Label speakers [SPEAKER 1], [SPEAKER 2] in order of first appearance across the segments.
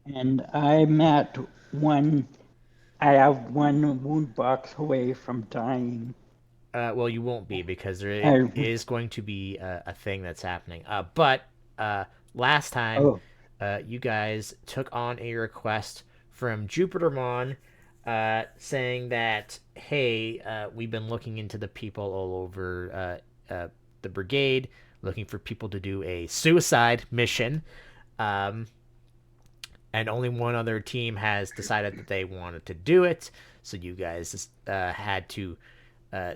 [SPEAKER 1] And I'm at one, I have one wound box away from dying.
[SPEAKER 2] Well, you won't be because there
[SPEAKER 1] I,
[SPEAKER 2] is going to be a thing that's happening. But last time,
[SPEAKER 1] oh,
[SPEAKER 2] you guys took on a request from Jupitermon, saying that hey, we've been looking into the people all over the brigade, looking for people to do a suicide mission. Um, and only one other team has decided that they wanted to do it. So you guys had to uh,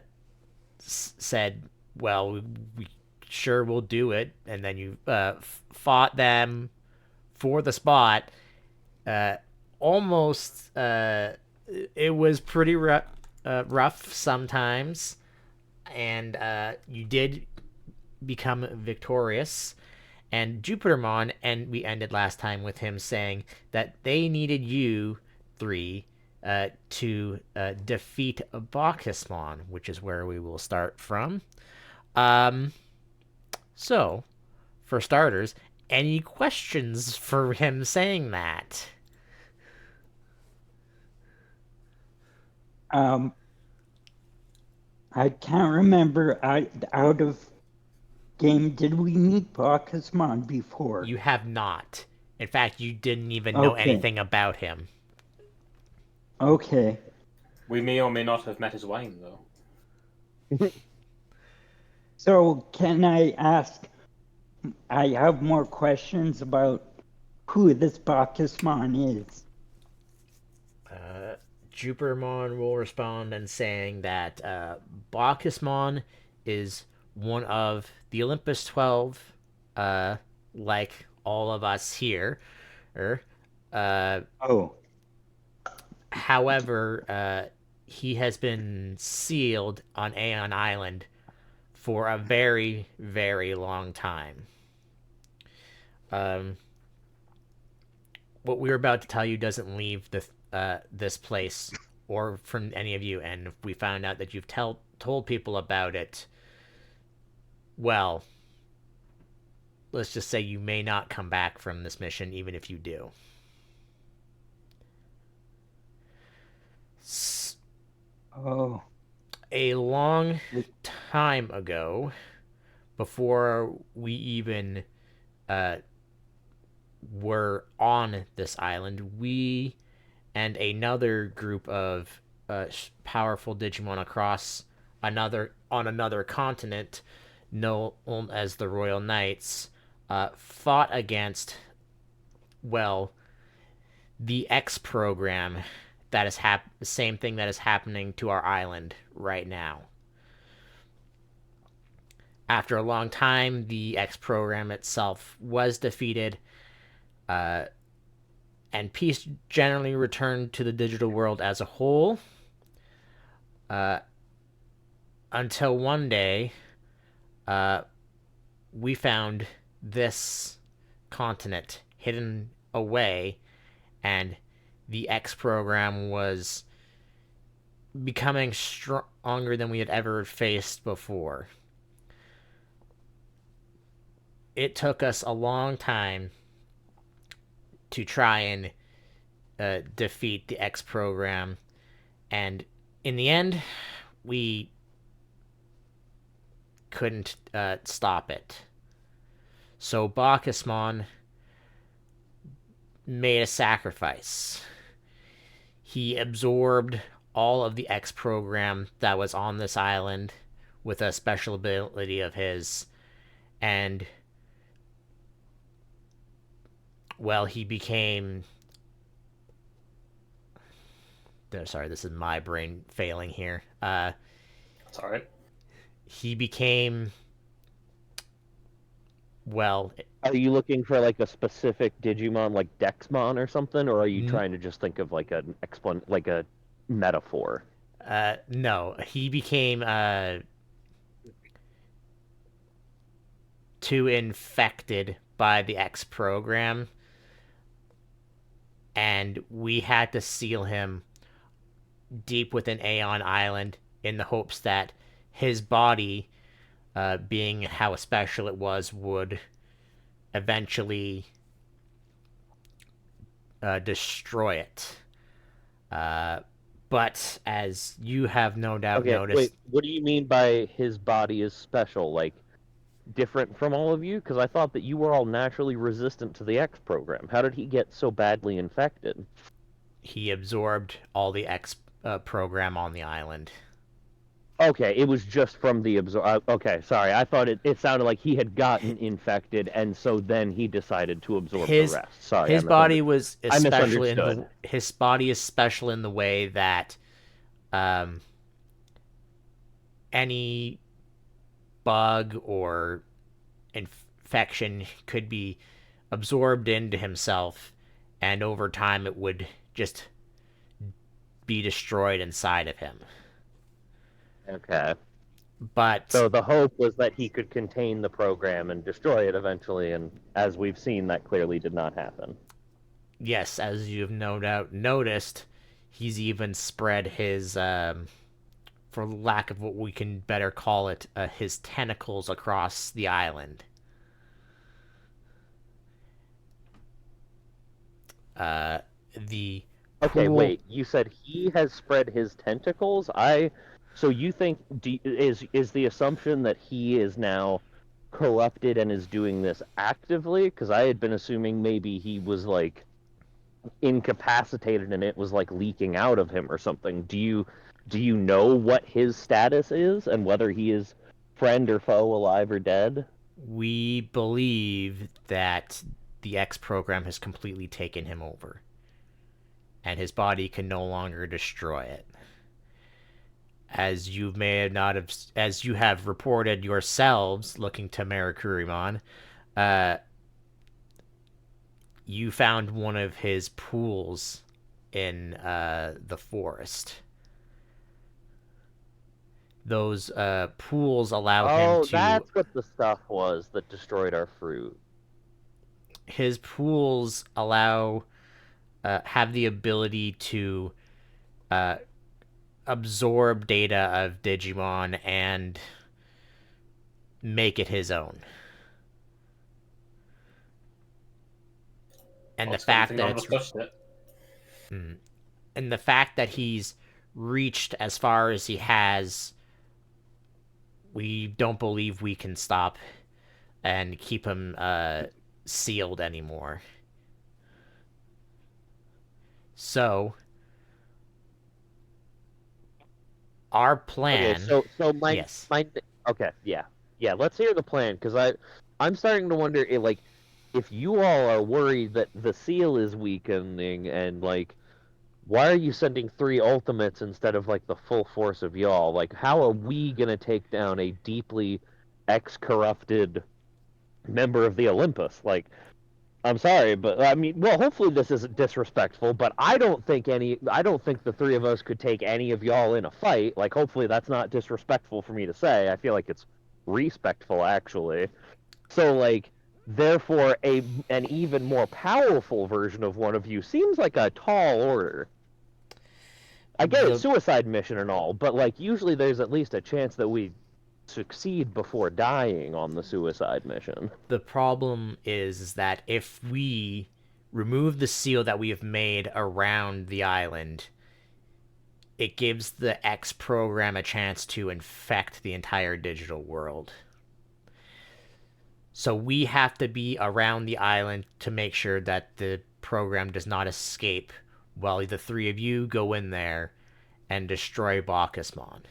[SPEAKER 2] said, "Well, we sure will do it," and then you fought them for the spot. Uh, almost, it was pretty rough sometimes, and you did become victorious. And Jupitermon, and we ended last time with him saying that they needed you three to defeat Bacchusmon, which is where we will start from. Um, so, for starters, any questions for him saying that?
[SPEAKER 1] um, I can't remember. Out of game, did we meet Bacchusmon before?
[SPEAKER 2] You have not. In fact, you didn't even know
[SPEAKER 1] Okay,
[SPEAKER 2] anything about him.
[SPEAKER 1] okay.
[SPEAKER 3] We may or may not have met his wine, though.
[SPEAKER 1] So can I ask, I have more questions about who this Bacchusmon is.
[SPEAKER 2] Uh, Jupitermon will respond and saying that Bacchusmon is one of the Olympus 12, uh, like all of us here. Uh,
[SPEAKER 1] Oh,
[SPEAKER 2] However, he has been sealed on Aeon Island for a very, very long time. Um, what we're about to tell you doesn't leave this place or from any of you, and if we found out that you've told people about it, well, let's just say you may not come back from this mission, even if you do.
[SPEAKER 1] oh,
[SPEAKER 2] A long time ago, before we even uh, were on this island, we and another group of powerful Digimon across another continent, known as the Royal Knights, fought against, well, the X program that is the same thing that is happening to our island right now. After a long time, the X program itself was defeated, uh, and peace generally returned to the digital world as a whole. Uh, until one day, uh, we found this continent hidden away, and the X program was becoming stronger than we had ever faced before. It took us a long time to try and defeat the X program, and in the end, we couldn't stop it. So Bacchusmon made a sacrifice. He absorbed all of the X program that was on this island with a special ability of his, and well, he became. Sorry, this is my brain failing here.
[SPEAKER 3] That's all right.
[SPEAKER 2] He became, well,
[SPEAKER 4] Are you looking for like a specific Digimon, like Dexmon or something, or are you trying to just think of like like a metaphor?
[SPEAKER 2] no, he became too infected by the X program, and we had to seal him deep within Aeon Island in the hopes that his body, being how special it was, would eventually destroy it. But as you have no doubt
[SPEAKER 4] Okay, wait.
[SPEAKER 2] noticed,
[SPEAKER 4] What do you mean by his body is special? Like different from all of you? Because I thought that you were all naturally resistant to the X program. How did he get so badly infected?
[SPEAKER 2] he absorbed all the X program on the island.
[SPEAKER 4] Okay, it was just from the absor. Okay, sorry. I thought it sounded like he had gotten infected, and so then he decided to absorb the
[SPEAKER 2] His
[SPEAKER 4] rest. Sorry,
[SPEAKER 2] his body was
[SPEAKER 4] I
[SPEAKER 2] especially in the
[SPEAKER 4] misunderstood.
[SPEAKER 2] his body is special in the way that um, any bug or infection could be absorbed into himself, and over time it would just be destroyed inside of him.
[SPEAKER 4] Okay.
[SPEAKER 2] But
[SPEAKER 4] So the hope was that he could contain the program and destroy it eventually, and as we've seen, that clearly did not happen.
[SPEAKER 2] yes, as you've no doubt noticed, he's even spread his, for lack of what we can better call it, his tentacles across the island. Uh, the
[SPEAKER 4] Okay,
[SPEAKER 2] pool
[SPEAKER 4] wait. You said he has spread his tentacles? So you think is the assumption that he is now corrupted and is doing this actively? Because I had been assuming maybe he was like incapacitated and it was like leaking out of him or something. Do you know what his status is and whether he is friend or foe, alive or dead?
[SPEAKER 2] we believe that the X program has completely taken him over, and his body can no longer destroy it. As you may not have, as you have reported yourselves, looking to Marikurimon, uh, you found one of his pools in the forest. Those pools allow him
[SPEAKER 4] Oh,
[SPEAKER 2] to.
[SPEAKER 4] that's what the stuff was that destroyed our fruit.
[SPEAKER 2] His pools allow have the ability to uh, absorb data of Digimon and make it his own. And
[SPEAKER 3] Well,
[SPEAKER 2] the
[SPEAKER 3] it's a good
[SPEAKER 2] fact
[SPEAKER 3] thing
[SPEAKER 2] that
[SPEAKER 3] none of
[SPEAKER 2] it's
[SPEAKER 3] us touched it.
[SPEAKER 2] and the fact that he's reached as far as he has, we don't believe we can stop and keep him sealed anymore. So our
[SPEAKER 4] Okay,
[SPEAKER 2] plan,
[SPEAKER 4] so my
[SPEAKER 2] yes,
[SPEAKER 4] my okay, yeah. Let's hear the plan because I'm starting to wonder if you all are worried that the seal is weakening and like why are you sending three ultimates instead of like the full force of y'all? Like how are we gonna take down a deeply ex-corrupted member of the Olympus? Like I'm sorry, but I mean, well, hopefully this isn't disrespectful, but I don't think the three of us could take any of y'all in a fight. Like, hopefully that's not disrespectful for me to say. I feel like it's respectful, actually. So, like, therefore, an even more powerful version of one of you seems like a tall order. I get it,
[SPEAKER 2] the
[SPEAKER 4] suicide mission and all, but like, usually there's at least a chance that we succeed before dying on the suicide mission.
[SPEAKER 2] the problem is that if we remove the seal that we have made around the island, it gives the X program a chance to infect the entire digital world. So we have to be around the island to make sure that the program does not escape while the three of you go in there and destroy Bacchusmon.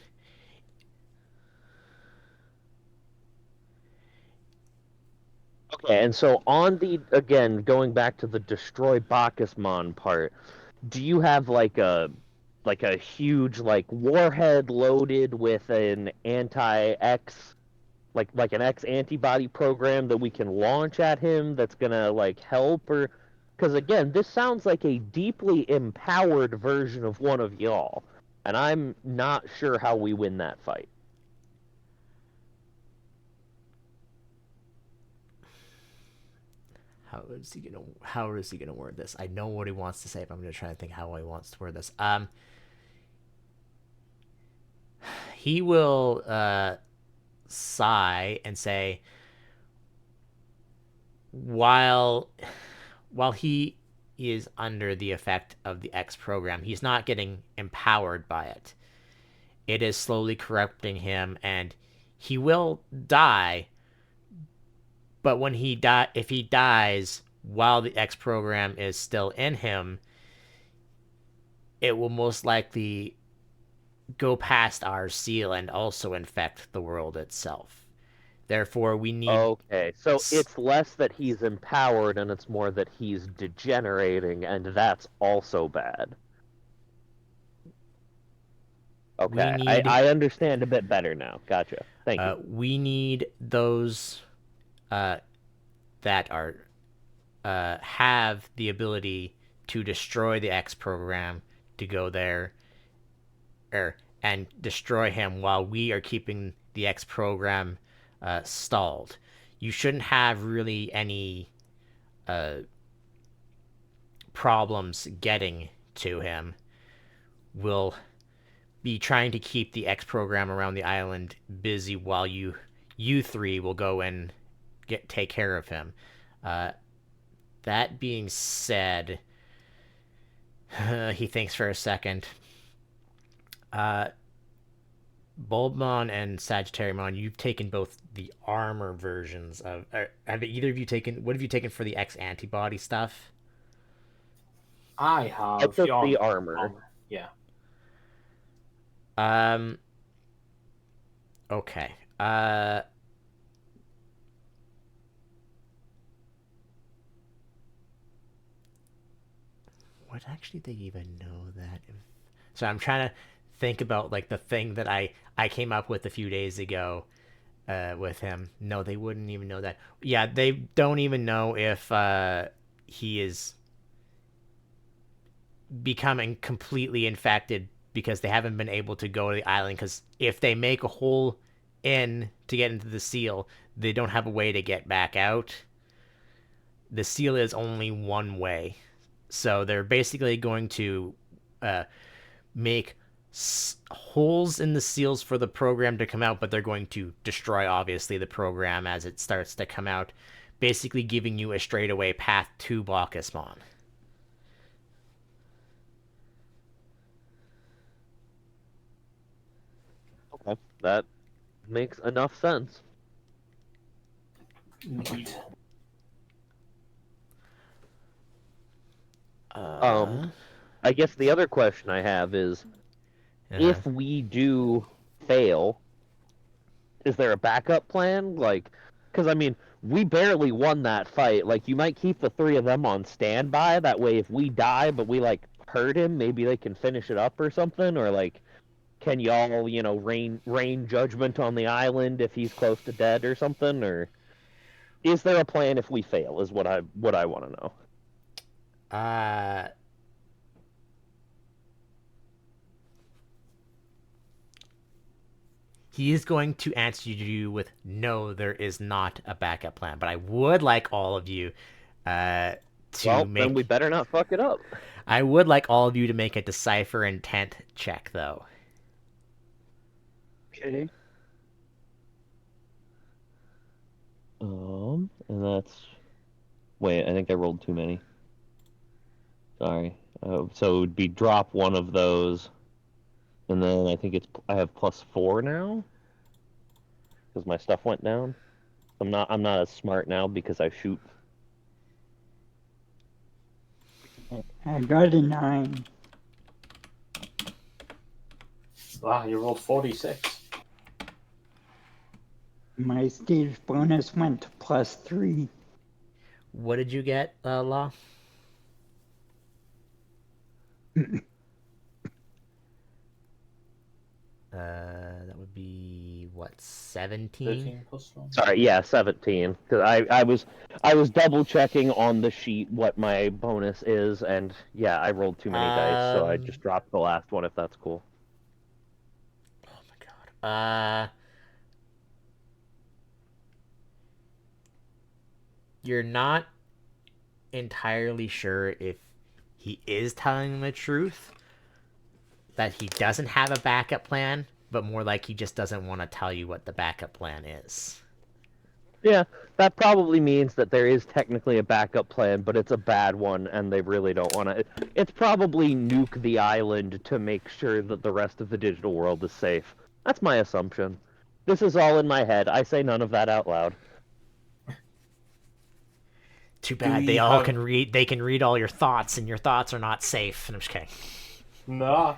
[SPEAKER 4] Okay, and so on the again going back to the destroy Bacchusmon part, do you have like a huge like warhead loaded with an anti-X like an X antibody program that we can launch at him that's gonna like help or because again this sounds like a deeply empowered version of one of y'all, and I'm not sure how we win that fight.
[SPEAKER 2] How is he gonna word this? I know what he wants to say, but I'm gonna try to think how he wants to word this. He will sigh and say, while while he is under the effect of the X program. He's not getting empowered by it. It is slowly corrupting him, and he will die. But when if he dies while the X program is still in him, it will most likely go past our seal and also infect the world itself. Therefore, we need.
[SPEAKER 4] Okay, so it's less that he's empowered and it's more that he's degenerating, and that's also bad. Okay, I understand a bit better now. Gotcha. Thank you.
[SPEAKER 2] We need those that are have the ability to destroy the X program to go there and destroy him while we are keeping the X program stalled. You shouldn't have really any problems getting to him. We'll be trying to keep the X program around the island busy while you three will go and take care of him. That being said, he thinks for a second. Bulbmon and Sagittariumon, you've taken both the armor versions of. Have either of you taken? What have you taken for the X antibody stuff?
[SPEAKER 3] I have
[SPEAKER 4] I took the armor.
[SPEAKER 3] Yeah.
[SPEAKER 2] Okay. What actually they even know that? So I'm trying to think about like the thing that I came up with a few days ago with him. No, they wouldn't even know that. Yeah, they don't even know if he is becoming completely infected because they haven't been able to go to the island, because if they make a hole in to get into the seal, they don't have a way to get back out. The seal is only one way. So they're basically going to make holes in the seals for the program to come out, but they're going to destroy, obviously, the program as it starts to come out, basically giving you a straightaway path to Bacchusmon.
[SPEAKER 4] Okay, that makes enough sense.
[SPEAKER 3] Indeed.
[SPEAKER 4] I guess the other question I have is, if we do fail, is there a backup plan? Like, because I mean, we barely won that fight. Like, you might keep the three of them on standby. That way, if we die, but we like hurt him, maybe they can finish it up or something. Or like, can y'all, rain judgment on the island if he's close to dead or something? Or is there a plan if we fail? Is what I want to know.
[SPEAKER 2] He is going to answer you with no, there is not a backup plan. But I would like all of you to make.
[SPEAKER 4] Then we better not fuck it up.
[SPEAKER 2] I would like all of you to make a decipher intent check, though.
[SPEAKER 4] Okay. And that's. Wait, I think I rolled too many. Sorry. So it would be drop one of those. And then I think I have +4 now, because my stuff went down. I'm not as smart now because I shoot.
[SPEAKER 1] I got a 9.
[SPEAKER 3] Wow, you rolled 46.
[SPEAKER 1] My stage bonus went to +3.
[SPEAKER 2] What did you get, Law? That would be what, 17?
[SPEAKER 3] 13 plus 1.
[SPEAKER 4] Sorry, yeah, 17. Because I was double checking on the sheet what my bonus is, and yeah, I rolled too many dice, so I just dropped the last one. If that's cool.
[SPEAKER 2] Oh my god. You're not entirely sure if he is telling the truth, that he doesn't have a backup plan, but more like he just doesn't want to tell you what the backup plan is.
[SPEAKER 4] Yeah, that probably means that there is technically a backup plan, but it's a bad one, and they really don't want to. It's probably nuke the island to make sure that the rest of the digital world is safe. That's my assumption. This is all in my head. I say none of that out loud.
[SPEAKER 2] Too
[SPEAKER 3] Do
[SPEAKER 2] bad
[SPEAKER 3] we
[SPEAKER 2] they all
[SPEAKER 3] have
[SPEAKER 2] can read. They can read all your thoughts, and your thoughts are not safe. And I'm just kidding.
[SPEAKER 3] no?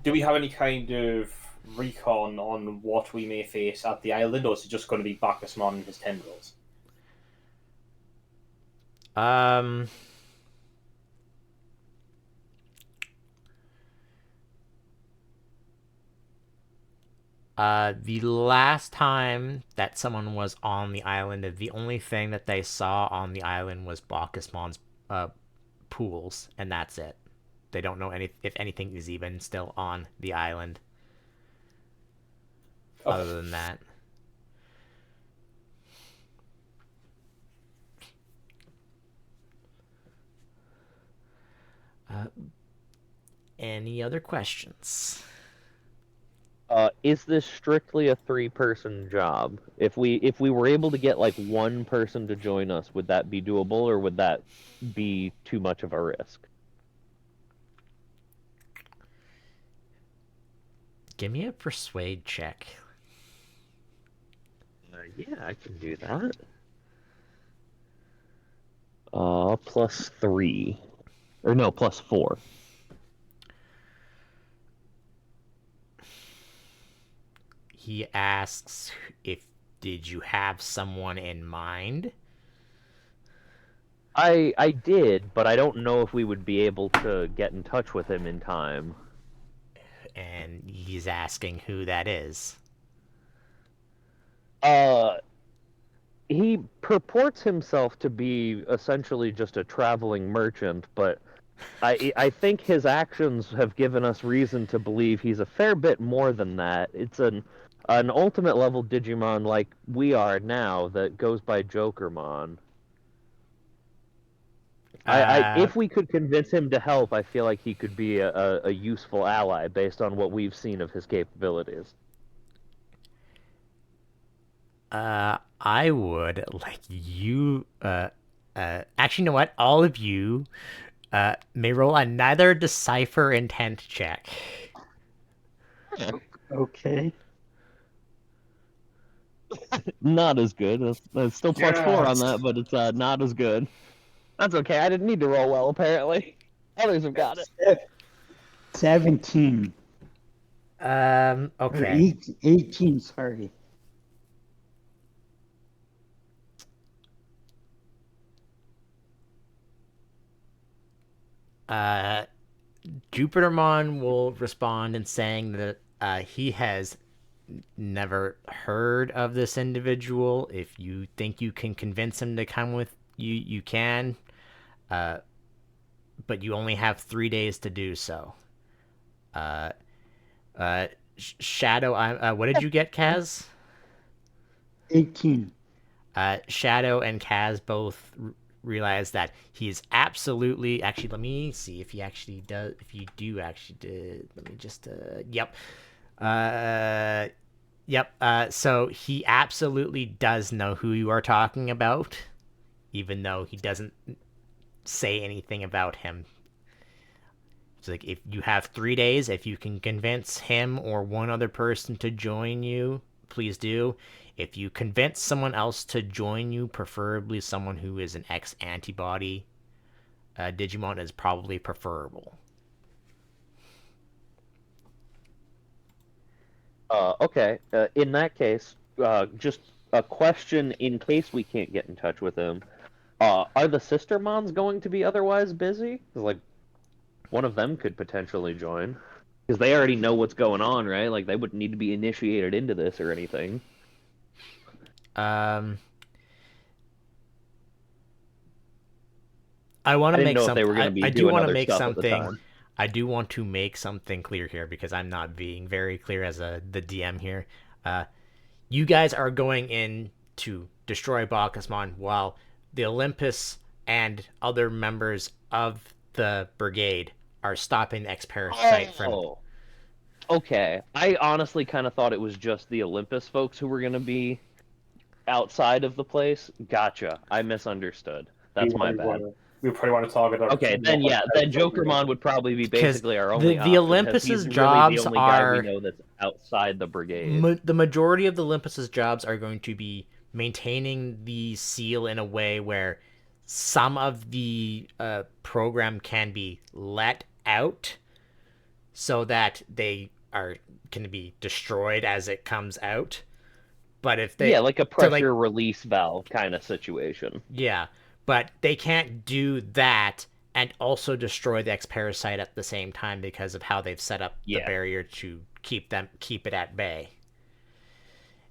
[SPEAKER 3] Do we have any kind of recon on what we may face at the island, or is it just going to be Bacchusmon and his tendrils?
[SPEAKER 2] Um. The last time that someone was on the island, the only thing that they saw on the island was Bacchusmon's pools, and that's it. They don't know if anything is even still on the island.
[SPEAKER 3] Okay.
[SPEAKER 2] Other than that, any other questions?
[SPEAKER 4] Is this strictly a three-person job? If we were able to get like one person to join us, would that be doable, or would that be too much of a risk?
[SPEAKER 2] Give me a persuade check.
[SPEAKER 4] Yeah, I can do that. +3, or no, +4.
[SPEAKER 2] He asks if did you have someone in mind?
[SPEAKER 4] I did, but I don't know if we would be able to get in touch with him in time.
[SPEAKER 2] And he's asking who that is.
[SPEAKER 4] Uh, he purports himself to be essentially just a traveling merchant, but I think his actions have given us reason to believe he's a fair bit more than that. It's an ultimate level Digimon like we are now that goes by Jokermon.
[SPEAKER 2] Uh,
[SPEAKER 4] If we could convince him to help, I feel like he could be a useful ally based on what we've seen of his capabilities.
[SPEAKER 2] I would like you. Actually, you know what? All of you, may roll another decipher intent check.
[SPEAKER 1] Okay.
[SPEAKER 4] Not as good. That's still +4 on
[SPEAKER 3] Yes.
[SPEAKER 4] that, but it's not as good. That's okay. I didn't need to roll well, apparently. Others have got it.
[SPEAKER 1] 17 or
[SPEAKER 2] Okay.
[SPEAKER 1] 18, sorry.
[SPEAKER 2] Jupitermon will respond in saying that he has never heard of this individual. If you think you can convince him to come with you, you can. But you only have 3 days to do so. Uh, Shadow, what did you get, Kaz?
[SPEAKER 1] 18.
[SPEAKER 2] Shadow and Kaz both realize that he is absolutely. Actually, let me see if he actually does. If you do actually did. Let me just. Yep. Yep. So he absolutely does know who you are talking about, even though he doesn't say anything about him. It's like if you have 3 days, if you can convince him or one other person to join you, please do. If you convince someone else to join you, preferably someone who is an ex-antibody Digimon, is probably preferable.
[SPEAKER 4] Okay. In that case, just a question in case we can't get in touch with him. Are the sister mons going to be otherwise busy? 'Cause, like, one of them could potentially join. Because they already know what's going on, right? Like, they wouldn't need to be initiated into this or anything.
[SPEAKER 2] I
[SPEAKER 4] I
[SPEAKER 2] want to
[SPEAKER 4] didn't
[SPEAKER 2] make
[SPEAKER 4] know if they
[SPEAKER 2] something.
[SPEAKER 4] were going to be
[SPEAKER 2] I do
[SPEAKER 4] doing
[SPEAKER 2] want to
[SPEAKER 4] other
[SPEAKER 2] make
[SPEAKER 4] stuff at the
[SPEAKER 2] something.
[SPEAKER 4] time.
[SPEAKER 2] I do want to make something clear here because I'm not being very clear as the DM here. You guys are going in to destroy Bacchusmon while the Olympus and other members of the brigade are stopping the X-Parasite from.
[SPEAKER 4] Oh, Okay, I honestly kind of thought it was just the Olympus folks who were going to be outside of the place. Gotcha. I misunderstood. That's my bad.
[SPEAKER 3] We probably want to target our
[SPEAKER 4] Okay, then yeah, then Jokermon would probably be
[SPEAKER 2] Because
[SPEAKER 4] basically our only
[SPEAKER 2] the
[SPEAKER 4] option, because
[SPEAKER 2] Olympus's
[SPEAKER 4] he's really the
[SPEAKER 2] jobs
[SPEAKER 4] only guy we
[SPEAKER 2] are
[SPEAKER 4] know that's outside the brigade.
[SPEAKER 2] the majority of the Olympus's jobs are going to be maintaining the seal in a way where some of the program can be let out so that they can be destroyed as it comes out. But if they
[SPEAKER 4] Yeah, like a
[SPEAKER 2] to like
[SPEAKER 4] pressure release valve kind of situation.
[SPEAKER 2] yeah, but they can't do that and also destroy the X parasite at the same time because of how they've set up the
[SPEAKER 4] Yeah.
[SPEAKER 2] barrier to keep it at bay.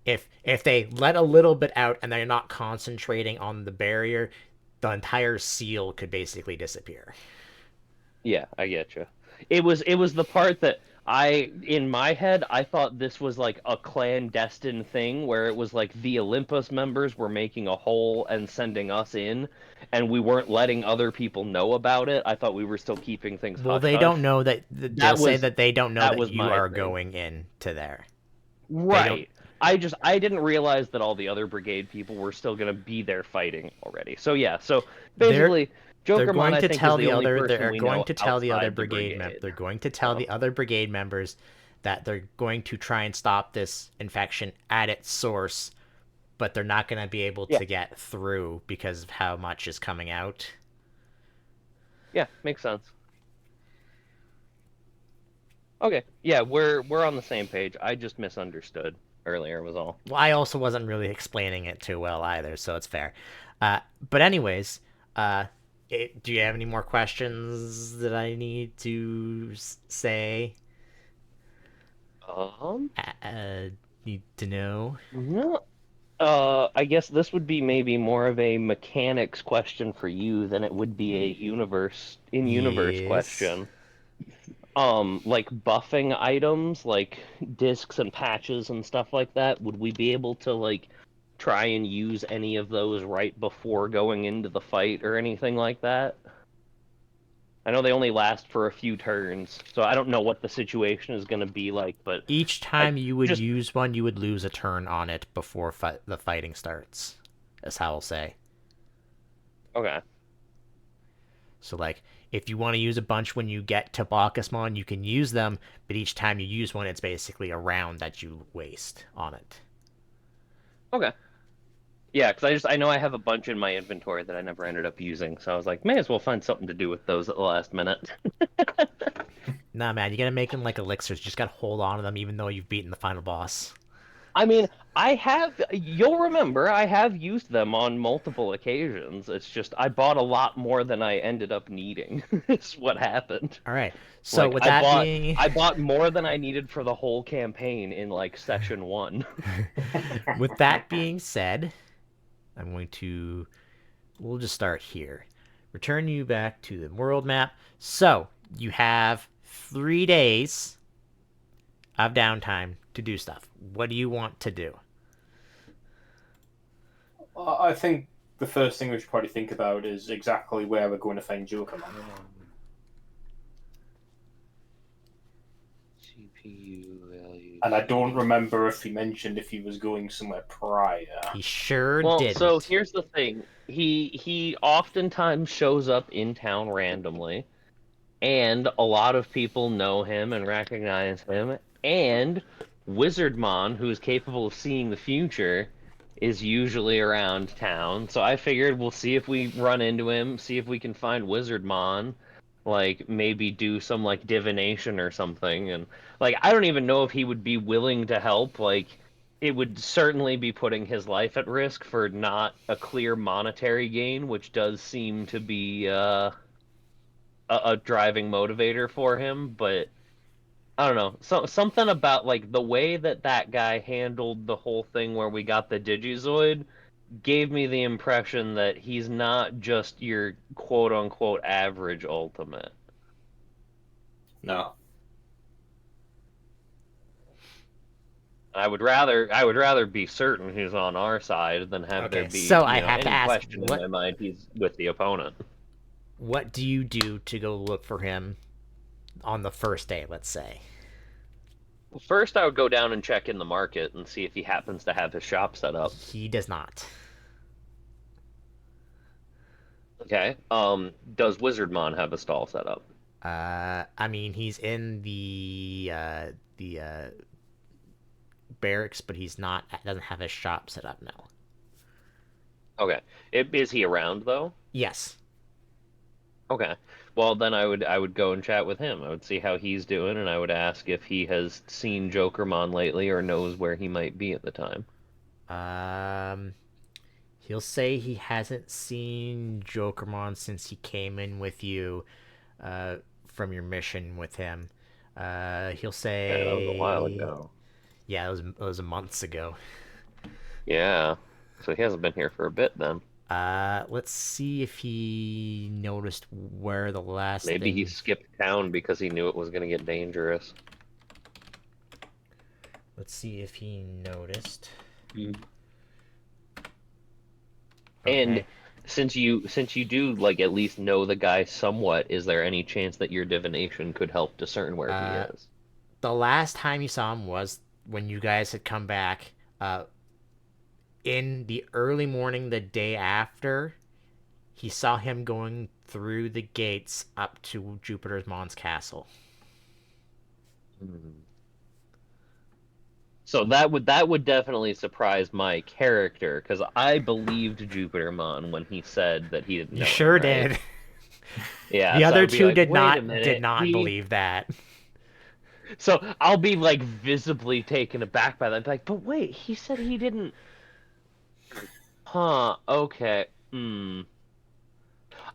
[SPEAKER 2] If they let a little bit out and they're not concentrating on the barrier, the entire seal could basically disappear.
[SPEAKER 4] Yeah, I get you. It was the part that in my head I thought this was like a clandestine thing where it was like the Olympus members were making a hole and sending us in, and we weren't letting other people know about it. I thought we were still keeping things
[SPEAKER 2] Well,
[SPEAKER 4] hush
[SPEAKER 2] they
[SPEAKER 4] hush.
[SPEAKER 2] don't know that they'll say that they don't know
[SPEAKER 4] That
[SPEAKER 2] that
[SPEAKER 4] was
[SPEAKER 2] you
[SPEAKER 4] my
[SPEAKER 2] are
[SPEAKER 4] thing.
[SPEAKER 2] going into there. They don't.
[SPEAKER 4] Right. I didn't realize that all the other brigade people were still going to be there fighting already. So yeah, so
[SPEAKER 2] They're
[SPEAKER 4] basically
[SPEAKER 2] they're
[SPEAKER 4] Jokermon
[SPEAKER 2] going
[SPEAKER 4] I
[SPEAKER 2] to
[SPEAKER 4] think is
[SPEAKER 2] tell
[SPEAKER 4] the
[SPEAKER 2] the
[SPEAKER 4] only
[SPEAKER 2] other
[SPEAKER 4] person
[SPEAKER 2] they're
[SPEAKER 4] we
[SPEAKER 2] going
[SPEAKER 4] know
[SPEAKER 2] to tell the other
[SPEAKER 4] outside the
[SPEAKER 2] brigade
[SPEAKER 4] brigade.
[SPEAKER 2] they're going to tell the other brigade members that they're going to try and stop this infection at its source, but they're not going to be able
[SPEAKER 4] Yeah.
[SPEAKER 2] to get through because of how much is coming out.
[SPEAKER 4] Yeah, makes sense. Okay. Yeah, we're on the same page. I just misunderstood earlier was all.
[SPEAKER 2] Well, I also wasn't really explaining it too well either, so it's fair. But anyways, do you have any more questions that I need to say?
[SPEAKER 4] Um,
[SPEAKER 2] Need to know?
[SPEAKER 4] no. I guess this would be maybe more of a mechanics question for you than it would be a in-universe
[SPEAKER 2] Yes.
[SPEAKER 4] question. Like buffing items, like discs and patches and stuff like that, would we be able to like try and use any of those right before going into the fight or anything like that? I know they only last for a few turns, so I don't know what the situation is going to be like, but
[SPEAKER 2] Each
[SPEAKER 4] I
[SPEAKER 2] time you would
[SPEAKER 4] just
[SPEAKER 2] use one, you would lose a turn on it before the fighting starts. That's how I'll say.
[SPEAKER 4] okay.
[SPEAKER 2] So, like, if you want to use a bunch when you get to Bacchusmon, you can use them, but each time you use one, it's basically a round that you waste on it.
[SPEAKER 4] Okay. Yeah, because I know I have a bunch in my inventory that I never ended up using, so I was like, may as well find something to do with those at the last minute.
[SPEAKER 2] Nah, man, you gotta make them like elixirs. You just gotta hold on to them even though you've beaten the final boss.
[SPEAKER 4] I mean, you'll remember, I have used them on multiple occasions. It's just I bought a lot more than I ended up needing. Is what happened.
[SPEAKER 2] Alright, so
[SPEAKER 4] Like
[SPEAKER 2] with that being...
[SPEAKER 4] I bought more than I needed for the whole campaign in like session 1.
[SPEAKER 2] With that being said, I'm going to... We'll just start here. Return you back to the world map. So, you have 3 days of downtime to do stuff. What do you want to do?
[SPEAKER 3] I think the first thing we should probably think about is exactly where we're going to find Jokerman.
[SPEAKER 4] CPU value.
[SPEAKER 3] And I don't remember if he mentioned if he was going somewhere prior.
[SPEAKER 2] He sure
[SPEAKER 4] Well,
[SPEAKER 2] didn't.
[SPEAKER 4] so here's the thing. He oftentimes shows up in town randomly, and a lot of people know him and recognize him, and Wizardmon, who is capable of seeing the future, is usually around town. So I figured we'll see if we run into him, see if we can find Wizardmon, like maybe do some like divination or something. And like I don't even know if he would be willing to help. Like it would certainly be putting his life at risk for not a clear monetary gain, which does seem to be a driving motivator for him. But I don't know, something about like the way that that guy handled the whole thing where we got the Digizoid gave me the impression that he's not just your quote unquote average ultimate.
[SPEAKER 3] No.
[SPEAKER 4] I would rather be certain he's on our side than have there be
[SPEAKER 2] so I have to
[SPEAKER 4] any
[SPEAKER 2] ask,
[SPEAKER 4] question in my mind he's with the opponent.
[SPEAKER 2] what do you do to go look for him on the first day, let's say?
[SPEAKER 4] First, I would go down and check in the market and see if he happens to have his shop set up.
[SPEAKER 2] He does not.
[SPEAKER 4] Okay. Does Wizardmon have a stall set up?
[SPEAKER 2] I mean, he's in the barracks, but he's not. Doesn't have his shop set up now.
[SPEAKER 4] Okay. Is he around though?
[SPEAKER 2] Yes.
[SPEAKER 4] Okay. Well, then I would go and chat with him. I would see how he's doing, and I would ask if he has seen Jokermon lately or knows where he might be at the time.
[SPEAKER 2] He'll say he hasn't seen Jokermon since he came in with you, from your mission with him. He'll
[SPEAKER 4] Yeah, that was a while
[SPEAKER 2] say,
[SPEAKER 4] ago.
[SPEAKER 2] yeah, it was months ago.
[SPEAKER 4] Yeah. So he hasn't been here for a bit then.
[SPEAKER 2] Let's see if he noticed where the last
[SPEAKER 4] Maybe he
[SPEAKER 2] thing.
[SPEAKER 4] skipped town because he knew it was going to get dangerous.
[SPEAKER 2] Let's see if he noticed.
[SPEAKER 4] And
[SPEAKER 2] Okay.
[SPEAKER 4] since you do like at least know the guy somewhat, is there any chance that your divination could help discern where he is?
[SPEAKER 2] The last time you saw him was when you guys had come back. In the early morning, the day after, he saw him going through the gates up to Jupiter's Mons castle.
[SPEAKER 4] So that would definitely surprise my character because I believed Jupitermon when he said that he didn't know
[SPEAKER 2] You
[SPEAKER 4] him,
[SPEAKER 2] sure
[SPEAKER 4] right?
[SPEAKER 2] did.
[SPEAKER 4] Yeah,
[SPEAKER 2] The
[SPEAKER 4] so
[SPEAKER 2] other
[SPEAKER 4] I'd be
[SPEAKER 2] two
[SPEAKER 4] like,
[SPEAKER 2] did
[SPEAKER 4] wait a
[SPEAKER 2] not did
[SPEAKER 4] minute,
[SPEAKER 2] not believe that.
[SPEAKER 4] So I'll be like visibly taken aback by that. I'd be like, but wait, he said he didn't. Huh? Okay. Hmm.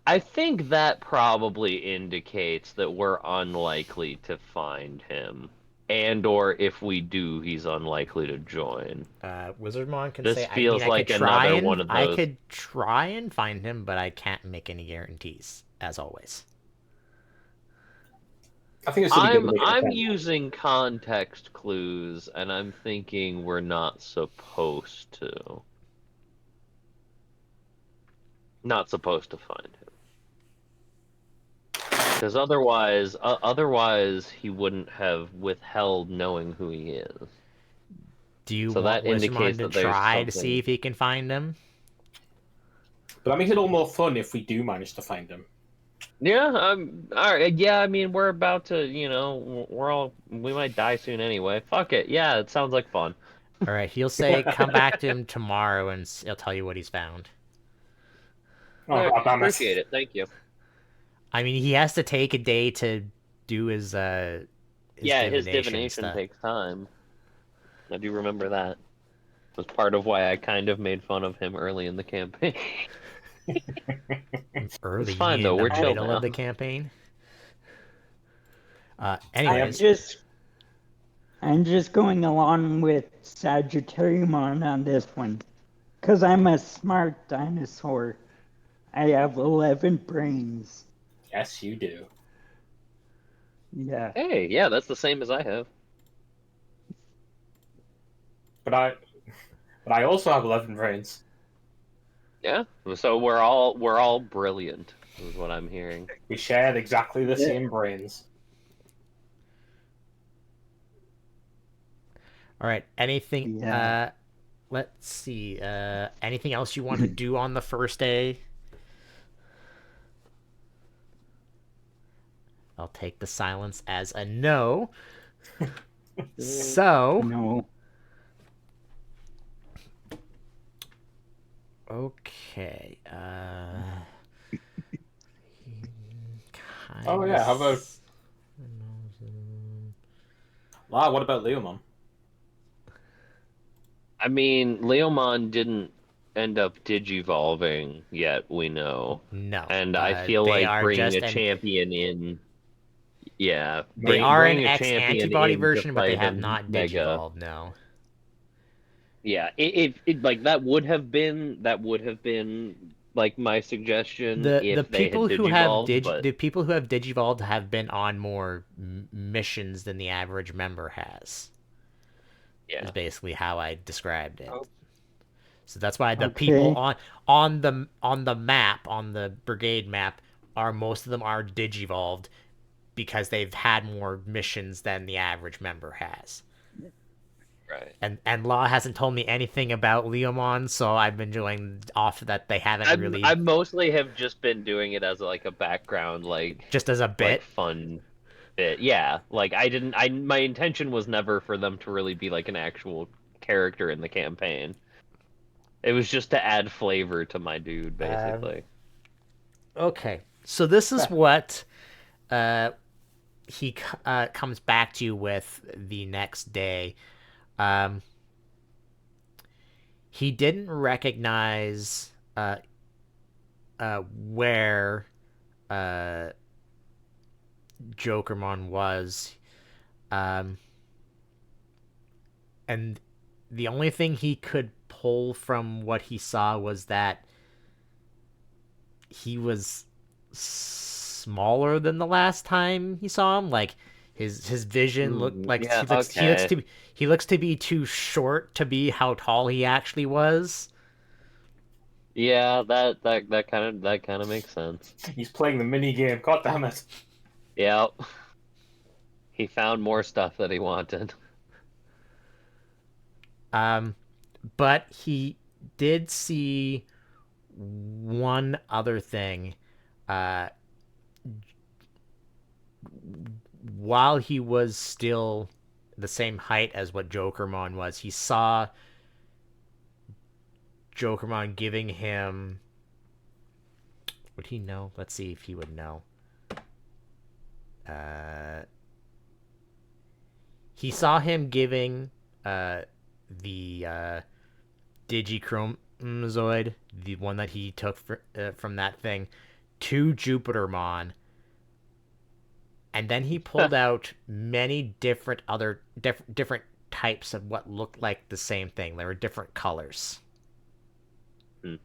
[SPEAKER 4] I think that probably indicates that we're unlikely to find him. And or if we do, he's unlikely to join.
[SPEAKER 2] Wizardmon can
[SPEAKER 4] This
[SPEAKER 2] say, I mean,
[SPEAKER 4] feels like another one of
[SPEAKER 2] I
[SPEAKER 4] those.
[SPEAKER 2] could try and find him, but I can't make any guarantees, as always.
[SPEAKER 3] I think it's a good
[SPEAKER 4] I'm
[SPEAKER 3] way to
[SPEAKER 4] I'm
[SPEAKER 3] defend.
[SPEAKER 4] using context clues, and I'm thinking we're not supposed to. Not supposed to find him. Because otherwise he wouldn't have withheld knowing who he is.
[SPEAKER 2] Do you
[SPEAKER 4] So
[SPEAKER 2] want
[SPEAKER 4] that
[SPEAKER 2] Wizardmon
[SPEAKER 4] indicates
[SPEAKER 2] to
[SPEAKER 4] that there's
[SPEAKER 2] try to see
[SPEAKER 4] something.
[SPEAKER 2] if he can find him?
[SPEAKER 3] But that makes it all more fun if we do manage to find him.
[SPEAKER 4] Yeah, all right. Yeah, I mean, we're about to, we might die soon anyway. Fuck it. Yeah, it sounds like fun.
[SPEAKER 2] All right, he'll say, come back to him tomorrow, and he'll tell you what he's found.
[SPEAKER 3] Oh,
[SPEAKER 4] All right,
[SPEAKER 3] God damn
[SPEAKER 4] appreciate
[SPEAKER 3] it.
[SPEAKER 4] it. Thank you.
[SPEAKER 2] I mean, he has to take a day to do his
[SPEAKER 4] Yeah, his
[SPEAKER 2] divination
[SPEAKER 4] divination
[SPEAKER 2] stuff.
[SPEAKER 4] takes time. I do remember that. It was part of why I kind of made fun of him early in the campaign.
[SPEAKER 2] Early,
[SPEAKER 4] It's
[SPEAKER 2] you
[SPEAKER 4] fine
[SPEAKER 2] mean in
[SPEAKER 4] though.
[SPEAKER 2] the
[SPEAKER 4] We're chill
[SPEAKER 2] middle of
[SPEAKER 4] now.
[SPEAKER 2] the campaign?
[SPEAKER 1] I'm
[SPEAKER 2] Anyways,
[SPEAKER 1] just I'm just going along with Sagittariumon on this one. Because I'm a smart dinosaur. I have 11 brains.
[SPEAKER 3] Yes, you do.
[SPEAKER 1] Yeah.
[SPEAKER 4] Hey, yeah, that's the same as I have.
[SPEAKER 3] But I also have 11 brains.
[SPEAKER 4] Yeah, so we're all brilliant, is what I'm hearing.
[SPEAKER 3] We share exactly the same brains.
[SPEAKER 2] all right. Anything?
[SPEAKER 1] Yeah.
[SPEAKER 2] Let's see. Anything else you want to do on the first day? I'll take the silence as a no. So,
[SPEAKER 1] No.
[SPEAKER 2] okay.
[SPEAKER 3] Oh, yeah, how about- Wow, what about Leomon?
[SPEAKER 4] I mean, Leomon didn't end up digivolving yet, we know.
[SPEAKER 2] No.
[SPEAKER 4] And I feel
[SPEAKER 2] they
[SPEAKER 4] like
[SPEAKER 2] are
[SPEAKER 4] bringing
[SPEAKER 2] just
[SPEAKER 4] a champion in. Yeah,
[SPEAKER 2] They are an
[SPEAKER 4] bringing a
[SPEAKER 2] X
[SPEAKER 4] champion
[SPEAKER 2] antibody
[SPEAKER 4] in to
[SPEAKER 2] version, but they
[SPEAKER 4] fight
[SPEAKER 2] have
[SPEAKER 4] him
[SPEAKER 2] not
[SPEAKER 4] mega.
[SPEAKER 2] digivolved. No.
[SPEAKER 4] Yeah, it like that would have been like my suggestion
[SPEAKER 2] The
[SPEAKER 4] if they had digivolved, but
[SPEAKER 2] the people who have digivolved have been on more missions than the average member has.
[SPEAKER 4] yeah.
[SPEAKER 2] Is basically how I described it.
[SPEAKER 3] Oh.
[SPEAKER 2] So that's why the
[SPEAKER 1] Okay.
[SPEAKER 2] people on the map, on the brigade map, are most of them are digivolved because they've had more missions than the average member has.
[SPEAKER 4] Right.
[SPEAKER 2] And Law hasn't told me anything about Leomon, so I've been doing off that they haven't
[SPEAKER 4] I
[SPEAKER 2] really
[SPEAKER 4] mostly have just been doing it as like a background,
[SPEAKER 2] just as a
[SPEAKER 4] like
[SPEAKER 2] bit.
[SPEAKER 4] fun bit. Yeah, like I didn't. I my intention was never for them to really be like an actual character in the campaign. It was just to add flavor to my dude,
[SPEAKER 2] Um,
[SPEAKER 4] basically.
[SPEAKER 2] okay, so this is what uh, he comes back to you with the next day. Um, he didn't recognize where uh, Jokermon was, um, and the only thing he could pull from what he saw was that he was smaller than the last time he saw him. Like his vision looked like
[SPEAKER 4] Yeah. Okay.
[SPEAKER 2] he looks to be too short to be how tall he actually was.
[SPEAKER 4] Yeah. That kind of makes sense.
[SPEAKER 3] He's playing the mini game. God damn it!
[SPEAKER 4] Yeah. He found more stuff that he wanted.
[SPEAKER 2] Um, but he did see one other thing. Uh, while he was still the same height as what Jokermon was, he saw Jokermon giving him. Would he know? Let's see if he would know. Uh, he saw him giving the Digichromazoid, the one that he took from that thing, to Jupitermon, and then he pulled out many different other different types of what looked like the same thing. There were different colors,
[SPEAKER 4] Hmm.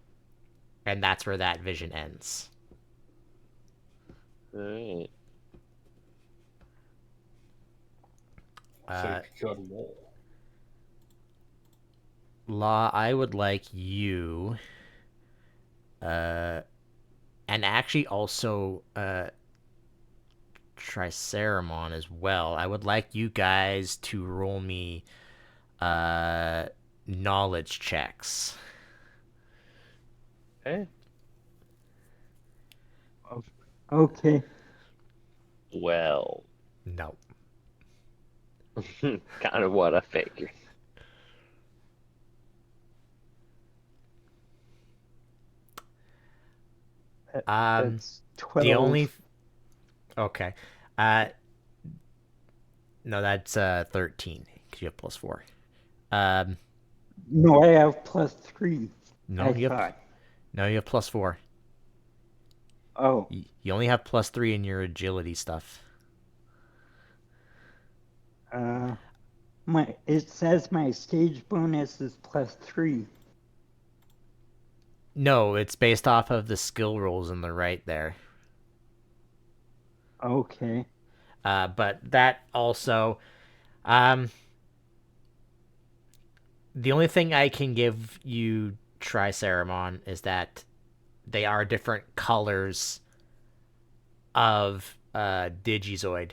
[SPEAKER 2] and that's where that vision ends.
[SPEAKER 4] All right.
[SPEAKER 3] So he procured more.
[SPEAKER 2] Law, I would like you, and actually also Triceramon as well. I would like you guys to roll me uh knowledge checks.
[SPEAKER 4] Okay.
[SPEAKER 1] Okay.
[SPEAKER 4] Well,
[SPEAKER 2] No.
[SPEAKER 4] kind of what I figured.
[SPEAKER 2] Um
[SPEAKER 1] That's
[SPEAKER 2] the
[SPEAKER 1] 12.
[SPEAKER 2] only okay. Uh no, that's 13 cuz you have plus 4. Um
[SPEAKER 1] No, I have +3.
[SPEAKER 2] no,
[SPEAKER 1] I
[SPEAKER 2] you have
[SPEAKER 1] thought.
[SPEAKER 2] no, you have plus 4.
[SPEAKER 1] Oh,
[SPEAKER 2] You only have plus 3 in your agility stuff.
[SPEAKER 1] uh, it says my stage bonus is +3.
[SPEAKER 2] No, it's based off of the skill rolls in the right there.
[SPEAKER 1] Okay.
[SPEAKER 2] But that also, um, the only thing I can give you, Triceramon, is that they are different colors of Digizoid.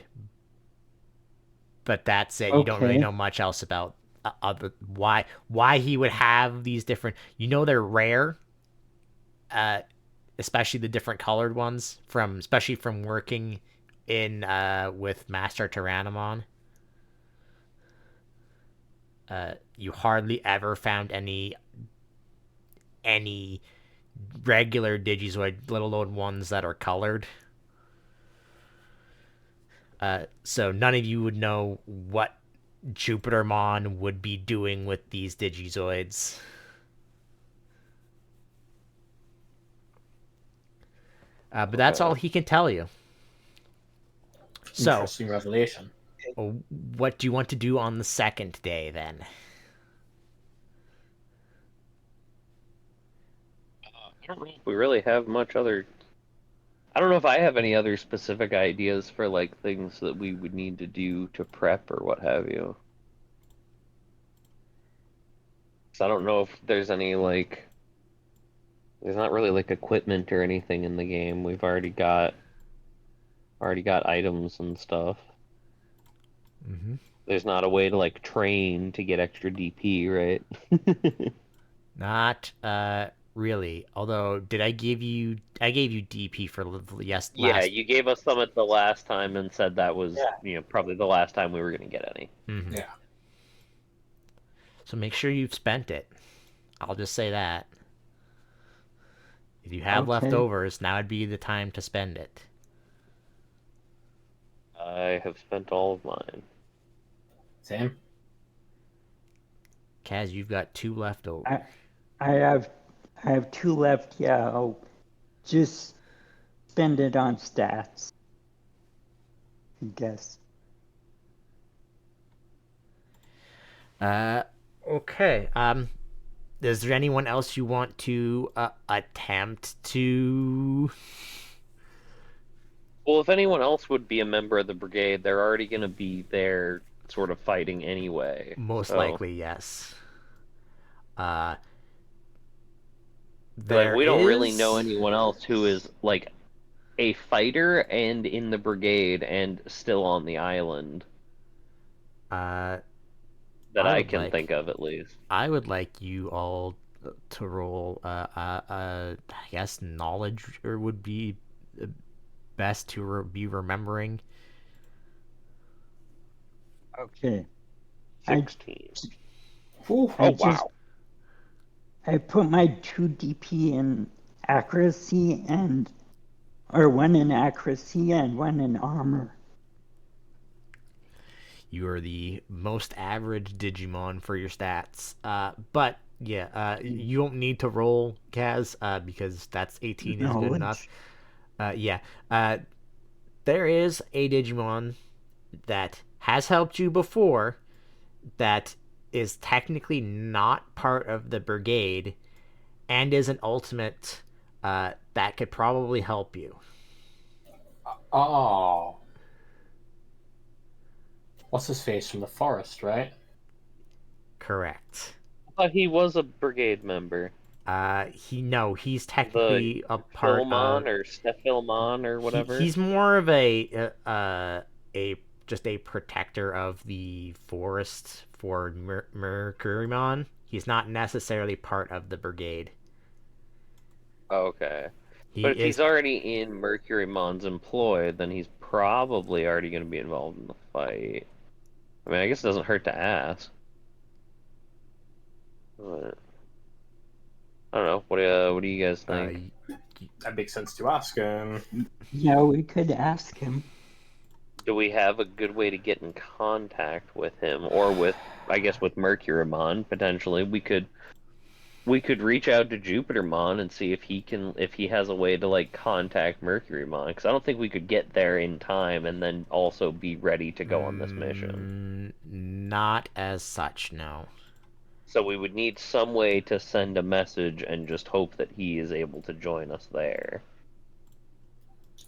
[SPEAKER 2] But that's it. You don't really
[SPEAKER 1] Okay.
[SPEAKER 2] know much else about why he would have these different. You know they're rare, uh, especially the different colored ones from especially from working in with Master Tyrannomon. You hardly ever found any regular Digizoid, let alone ones that are colored. So none of you would know what Jupitermon would be doing with these Digizoids. But that's all
[SPEAKER 4] Okay.
[SPEAKER 2] he can tell you. So,
[SPEAKER 3] Interesting revelation.
[SPEAKER 2] what do you want to do on the second day then?
[SPEAKER 4] I don't know if we really have much other. I don't know if I have any other specific ideas for like things that we would need to do to prep or what have you. 'Cause I don't know if there's any like. There's not really like equipment or anything in the game. We've already got items and stuff.
[SPEAKER 2] Mm-hmm.
[SPEAKER 4] There's not a way to like train to get extra DP, right?
[SPEAKER 2] Not really. Although, did I give you? I gave you DP for yes
[SPEAKER 4] Yeah,
[SPEAKER 2] last.
[SPEAKER 4] you gave us some at the last time and said that was,
[SPEAKER 3] Yeah.
[SPEAKER 4] probably the last time we were gonna get any.
[SPEAKER 2] Mm-hmm.
[SPEAKER 3] Yeah.
[SPEAKER 2] So make sure you've spent it. I'll just say that. If you have
[SPEAKER 1] Okay.
[SPEAKER 2] leftovers, now would be the time to spend it.
[SPEAKER 4] I have spent all of mine.
[SPEAKER 3] Same.
[SPEAKER 2] Kaz, you've got 2 leftovers.
[SPEAKER 1] I have I have 2 left. Yeah, I'll just spend it on stats, I guess.
[SPEAKER 2] Okay. Is there anyone else you want to attempt to?
[SPEAKER 4] Well, if anyone else would be a member of the brigade, they're already gonna be there, sort of fighting anyway.
[SPEAKER 2] Most
[SPEAKER 4] So,
[SPEAKER 2] likely, yes. Uh,
[SPEAKER 4] like,
[SPEAKER 2] there
[SPEAKER 4] we don't really know
[SPEAKER 2] is.
[SPEAKER 4] anyone else who is like a fighter and in the brigade and still on the island
[SPEAKER 2] Uh,
[SPEAKER 4] that
[SPEAKER 2] I
[SPEAKER 4] I
[SPEAKER 2] would
[SPEAKER 4] can
[SPEAKER 2] like.
[SPEAKER 4] think of at least.
[SPEAKER 2] I would like you all to roll. I guess knowledge or would be best to be remembering.
[SPEAKER 1] Okay. I
[SPEAKER 4] 16.
[SPEAKER 3] Ooh.
[SPEAKER 1] I
[SPEAKER 4] Oh
[SPEAKER 1] just
[SPEAKER 4] wow.
[SPEAKER 1] I put my 2 DP in accuracy or 1 in accuracy and 1 in armor.
[SPEAKER 2] You are the most average Digimon for your stats. But yeah, you don't need to roll Kaz because that's 18 is good enough.
[SPEAKER 1] Knowledge.
[SPEAKER 2] Yeah, uh, there is a Digimon that has helped you before that is technically not part of the brigade and is an ultimate that could probably help you.
[SPEAKER 3] Oh. What's his face from the forest, right?
[SPEAKER 2] Correct.
[SPEAKER 4] I thought he was a brigade member.
[SPEAKER 2] He's
[SPEAKER 4] The
[SPEAKER 2] technically a part of.
[SPEAKER 4] Philmon or Stephilmon or whatever.
[SPEAKER 2] He's more of a just a protector of the forest for Mercurymon. He's not necessarily part of the brigade.
[SPEAKER 4] Okay.
[SPEAKER 2] He
[SPEAKER 4] But if
[SPEAKER 2] is.
[SPEAKER 4] he's already in Mercurymon's employ, then he's probably already going to be involved in the fight. I mean, I guess it doesn't hurt to ask. But, I don't know. What do you guys think?
[SPEAKER 3] That makes sense to ask.
[SPEAKER 1] Yeah, we could ask him.
[SPEAKER 4] Do we have a good way to get in contact with him, or with, I guess, with Mercurymon potentially? We could reach out to Jupitermon and see if he has a way to like contact Mercurymon, because I don't think we could get there in time and then also be ready to go on this mission.
[SPEAKER 2] Not as such, no.
[SPEAKER 4] So we would need some way to send a message and just hope that he is able to join us there.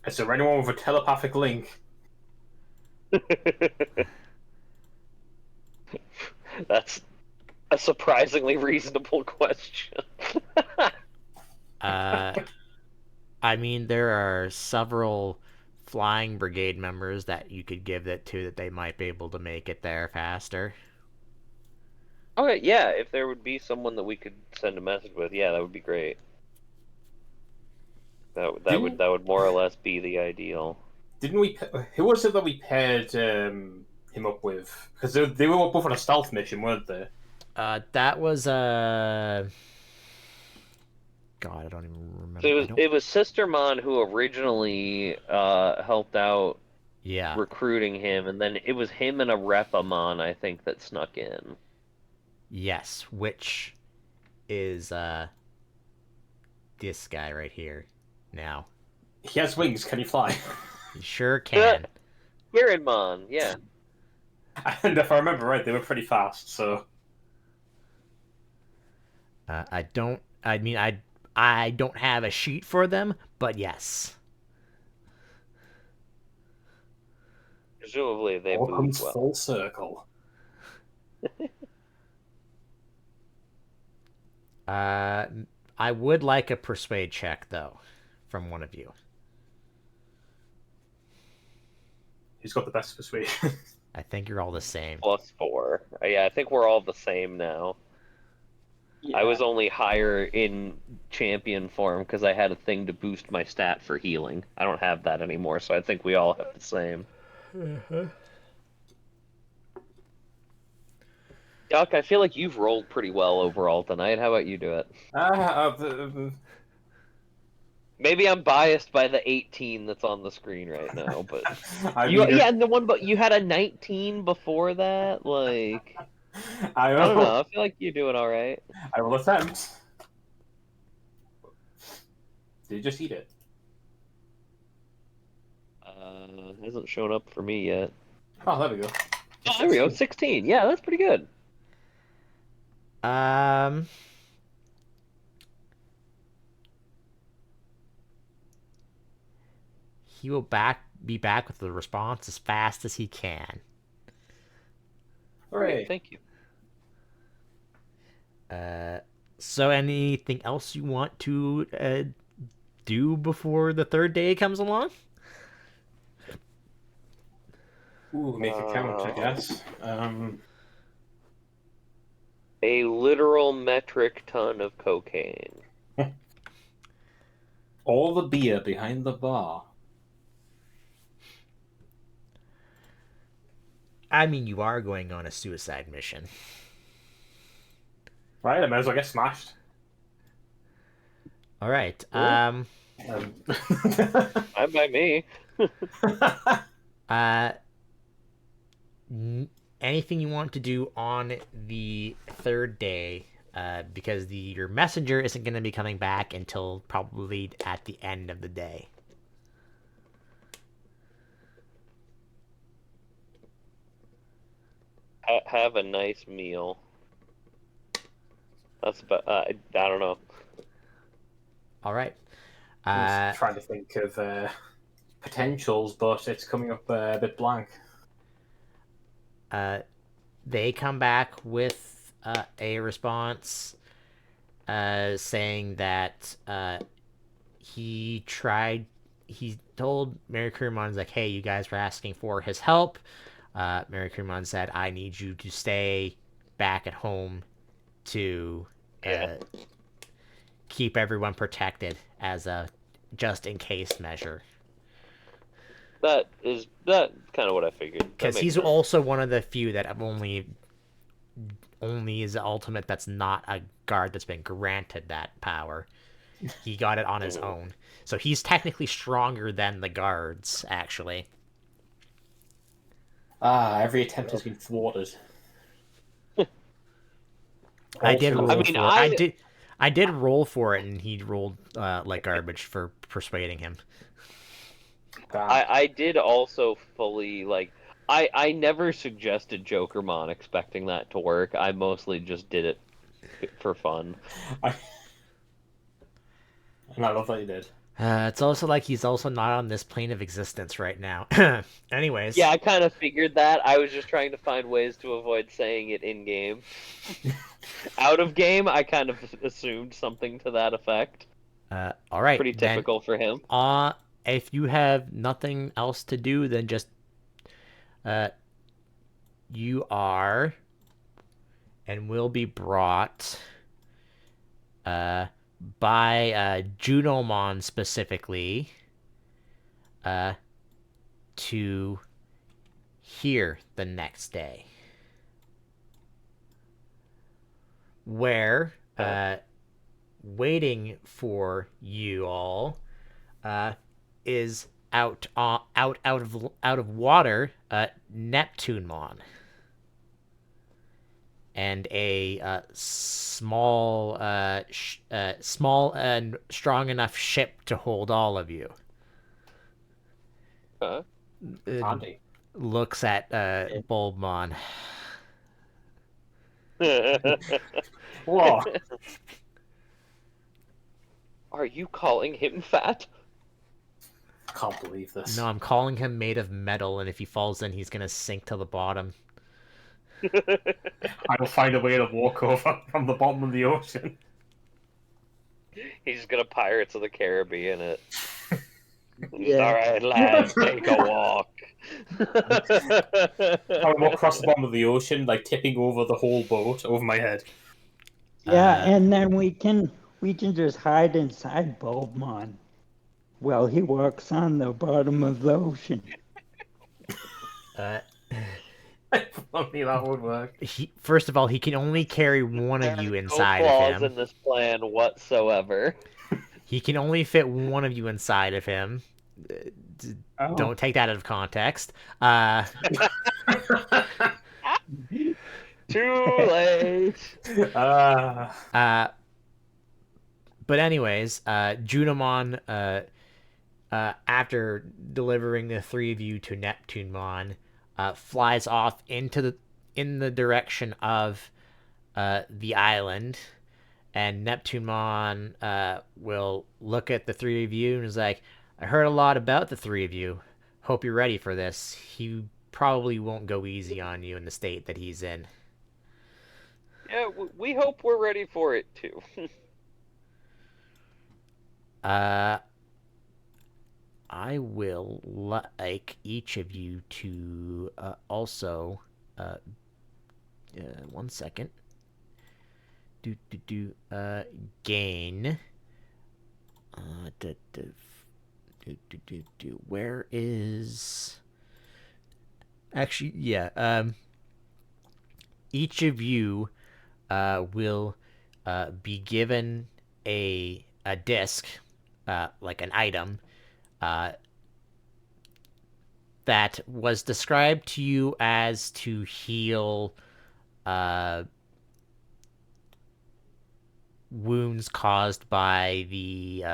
[SPEAKER 3] Is there anyone with a telepathic link?
[SPEAKER 4] That's a surprisingly reasonable question.
[SPEAKER 2] Uh, I mean, there are several flying brigade members that you could give that to that they might be able to make it there faster.
[SPEAKER 4] Okay, yeah, if there would be someone that we could send a message with, yeah, that would be great.
[SPEAKER 3] Didn't
[SPEAKER 4] That would more or less be the ideal.
[SPEAKER 3] didn't we? Who was it that we paired him up with? Because they were both on a stealth mission, weren't they?
[SPEAKER 2] That was God, I don't even remember.
[SPEAKER 4] So
[SPEAKER 2] I don't.
[SPEAKER 4] it was Sistermon who originally helped out
[SPEAKER 2] Yeah.
[SPEAKER 4] recruiting him, and then it was him and a Repamon, I think, that snuck in.
[SPEAKER 2] Yes, which is this guy right here. Now,
[SPEAKER 3] He has wings. Can he fly?
[SPEAKER 2] he sure can.
[SPEAKER 4] Kirinmon, yeah.
[SPEAKER 3] And if I remember right, they were pretty fast. So
[SPEAKER 2] I don't. I mean, I don't have a sheet for them, but yes.
[SPEAKER 4] Presumably they
[SPEAKER 3] all
[SPEAKER 4] move
[SPEAKER 3] comes
[SPEAKER 4] well.
[SPEAKER 3] full circle.
[SPEAKER 2] I would like a persuade check though, from one of you.
[SPEAKER 3] Who's got the best persuasion?
[SPEAKER 2] I think you're all the same.
[SPEAKER 4] +4. Yeah, I think we're all the same now.
[SPEAKER 3] Yeah.
[SPEAKER 4] I was only higher in champion form because I had a thing to boost my stat for healing. I don't have that anymore, so I think we all have the same. Doc, I feel like you've rolled pretty well overall tonight. How about you do it? Maybe I'm biased by the 18 that's on the screen right now, but
[SPEAKER 3] I
[SPEAKER 4] you,
[SPEAKER 3] mean,
[SPEAKER 4] yeah, and the one, but you had a 19 before that. Like,
[SPEAKER 3] I
[SPEAKER 4] I don't
[SPEAKER 3] will.
[SPEAKER 4] know. I feel like you're doing all right.
[SPEAKER 3] I will attempt. Did you just eat it?
[SPEAKER 4] Hasn't shown up for me yet.
[SPEAKER 3] Oh, there we go.
[SPEAKER 4] Oh, there we go. 16. Yeah, that's pretty good.
[SPEAKER 2] He will be back with the response as fast as he can.
[SPEAKER 3] Hooray.
[SPEAKER 4] Great, thank you.
[SPEAKER 2] So anything else you want to do before the third day comes along?
[SPEAKER 3] Ooh, make a count, I guess.
[SPEAKER 4] A literal metric ton of cocaine.
[SPEAKER 3] All the beer behind the bar.
[SPEAKER 2] I mean, you are going on a suicide mission.
[SPEAKER 3] Right, I might as well get smashed.
[SPEAKER 2] All right.
[SPEAKER 3] Um,
[SPEAKER 4] Fine by me.
[SPEAKER 2] Anything you want to do on the third day, because your messenger isn't going to be coming back until probably at the end of the day.
[SPEAKER 4] Have a nice meal. That's about. I don't know.
[SPEAKER 2] All right.
[SPEAKER 3] I'm just trying to think of potentials, but it's coming up a bit blank.
[SPEAKER 2] They come back with a response saying that he told Mary Kurumon's like, hey, you guys were asking for his help. Mary Kurumon said, I need you to stay back at home to keep everyone protected as a just-in-case measure.
[SPEAKER 4] That kind of what I figured.
[SPEAKER 2] Because he's also one of the few that only is the ultimate that's not a guard that's been granted that power. He got it on his own. So he's technically stronger than the guards, actually.
[SPEAKER 3] Every attempt has been thwarted.
[SPEAKER 2] I did roll
[SPEAKER 4] I mean,
[SPEAKER 2] for it. I did roll for it, and he rolled like garbage for persuading him.
[SPEAKER 4] I did also fully like. I never suggested Jokermon expecting that to work. I mostly just did it for fun.
[SPEAKER 3] And I love that you did.
[SPEAKER 2] It's also like he's also not on this plane of existence right now. Anyways.
[SPEAKER 4] Yeah, I kind of figured that. I was just trying to find ways to avoid saying it in game. Out of game, I kind of assumed something to that effect.
[SPEAKER 2] All right.
[SPEAKER 4] Pretty typical for him.
[SPEAKER 2] If you have nothing else to do, then just you are and will be brought by Junomon specifically to here the next day, where waiting for you all is out of water Neptunemon and a small and strong enough ship to hold all of you.
[SPEAKER 3] Andy.
[SPEAKER 2] Looks at Bulbmon.
[SPEAKER 3] Whoa.
[SPEAKER 4] Are you calling him fat?
[SPEAKER 3] I can't believe this.
[SPEAKER 2] No, I'm calling him made of metal, and if he falls in, he's gonna sink to the bottom.
[SPEAKER 3] I will find a way to walk over from the bottom of the ocean.
[SPEAKER 4] He's gonna Pirates of the Caribbean it. Yeah. All right, lads, take a walk.
[SPEAKER 3] I walk across the bottom of the ocean, like tipping over the whole boat over my head.
[SPEAKER 1] Yeah, and then we can just hide inside Bulbmon while he walks on the bottom of the ocean.
[SPEAKER 2] Uh,
[SPEAKER 3] Funny, that would work.
[SPEAKER 2] first of all, he can only carry one of you
[SPEAKER 4] No
[SPEAKER 2] inside of
[SPEAKER 4] flaws
[SPEAKER 2] him.
[SPEAKER 4] in this plan whatsoever.
[SPEAKER 2] He can only fit one of you inside of him.
[SPEAKER 3] Oh.
[SPEAKER 2] Don't take that out of context.
[SPEAKER 4] Too late.
[SPEAKER 3] Ah.
[SPEAKER 2] But anyways, Junimon, after delivering the three of you to Neptunemon, flies off in the direction of the island, and Neptunemon will look at the three of you and is like, "I heard a lot about the three of you. Hope you're ready for this. He probably won't go easy on you in the state that he's in."
[SPEAKER 4] Yeah, we hope we're ready for it too.
[SPEAKER 2] I will like each of you to also. 1 second. Gain. Where is. Actually, yeah. Each of you will be given a disc, like an item, that was described to you as to heal wounds caused by the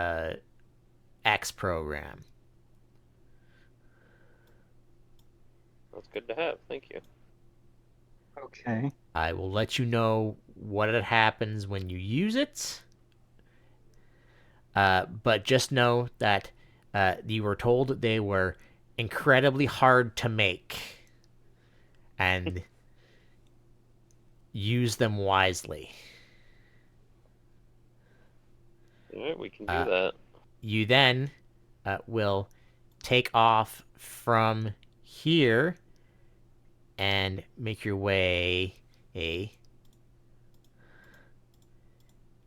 [SPEAKER 2] X program.
[SPEAKER 4] That's good to have. Thank you.
[SPEAKER 1] Okay.
[SPEAKER 2] I will let you know what happens when you use it. But just know that you were told they were incredibly hard to make, and use them wisely.
[SPEAKER 4] All right, we can do that.
[SPEAKER 2] You then will take off from here and make your way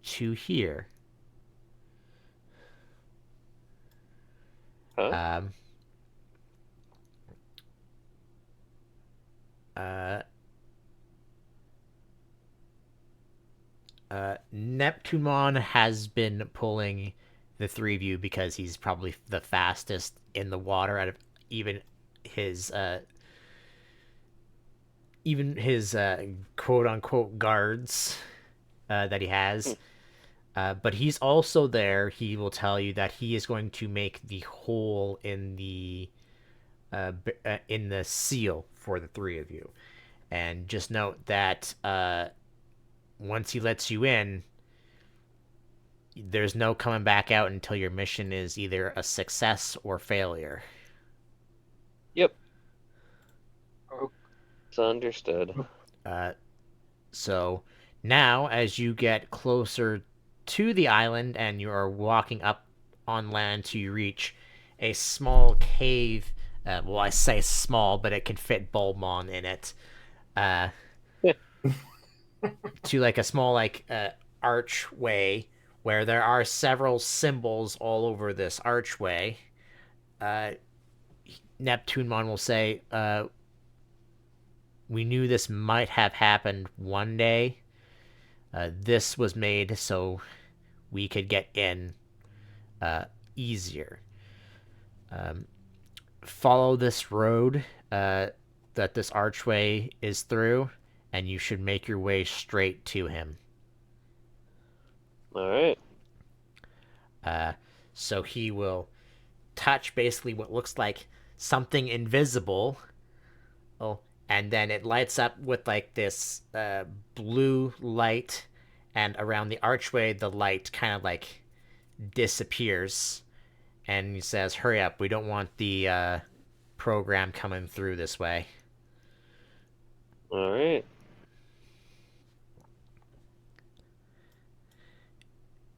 [SPEAKER 2] to here.
[SPEAKER 4] Huh?
[SPEAKER 2] Neptunemon has been pulling the three of you because he's probably the fastest in the water out of even his quote unquote guards that he has. But he's also there. He will tell you that he is going to make the hole in the seal for the three of you. And just note that once he lets you in, there's no coming back out until your mission is either a success or failure.
[SPEAKER 4] Yep. It's understood.
[SPEAKER 2] So now, as you get closer to the island and you are walking up on land to reach a small cave, well, I say small, but it can fit Bulbmon in it, to like a small archway where there are several symbols all over this archway. Neptunemon will say, we knew this might have happened one day. This was made so we could get in easier. Follow this road that this archway is through, and you should make your way straight to him.
[SPEAKER 4] All right.
[SPEAKER 2] So he will touch basically what looks like something invisible. Oh, and then it lights up with like this blue light, and around the archway the light kind of like disappears, and he says, "Hurry up, we don't want the program coming through this way."
[SPEAKER 4] All right.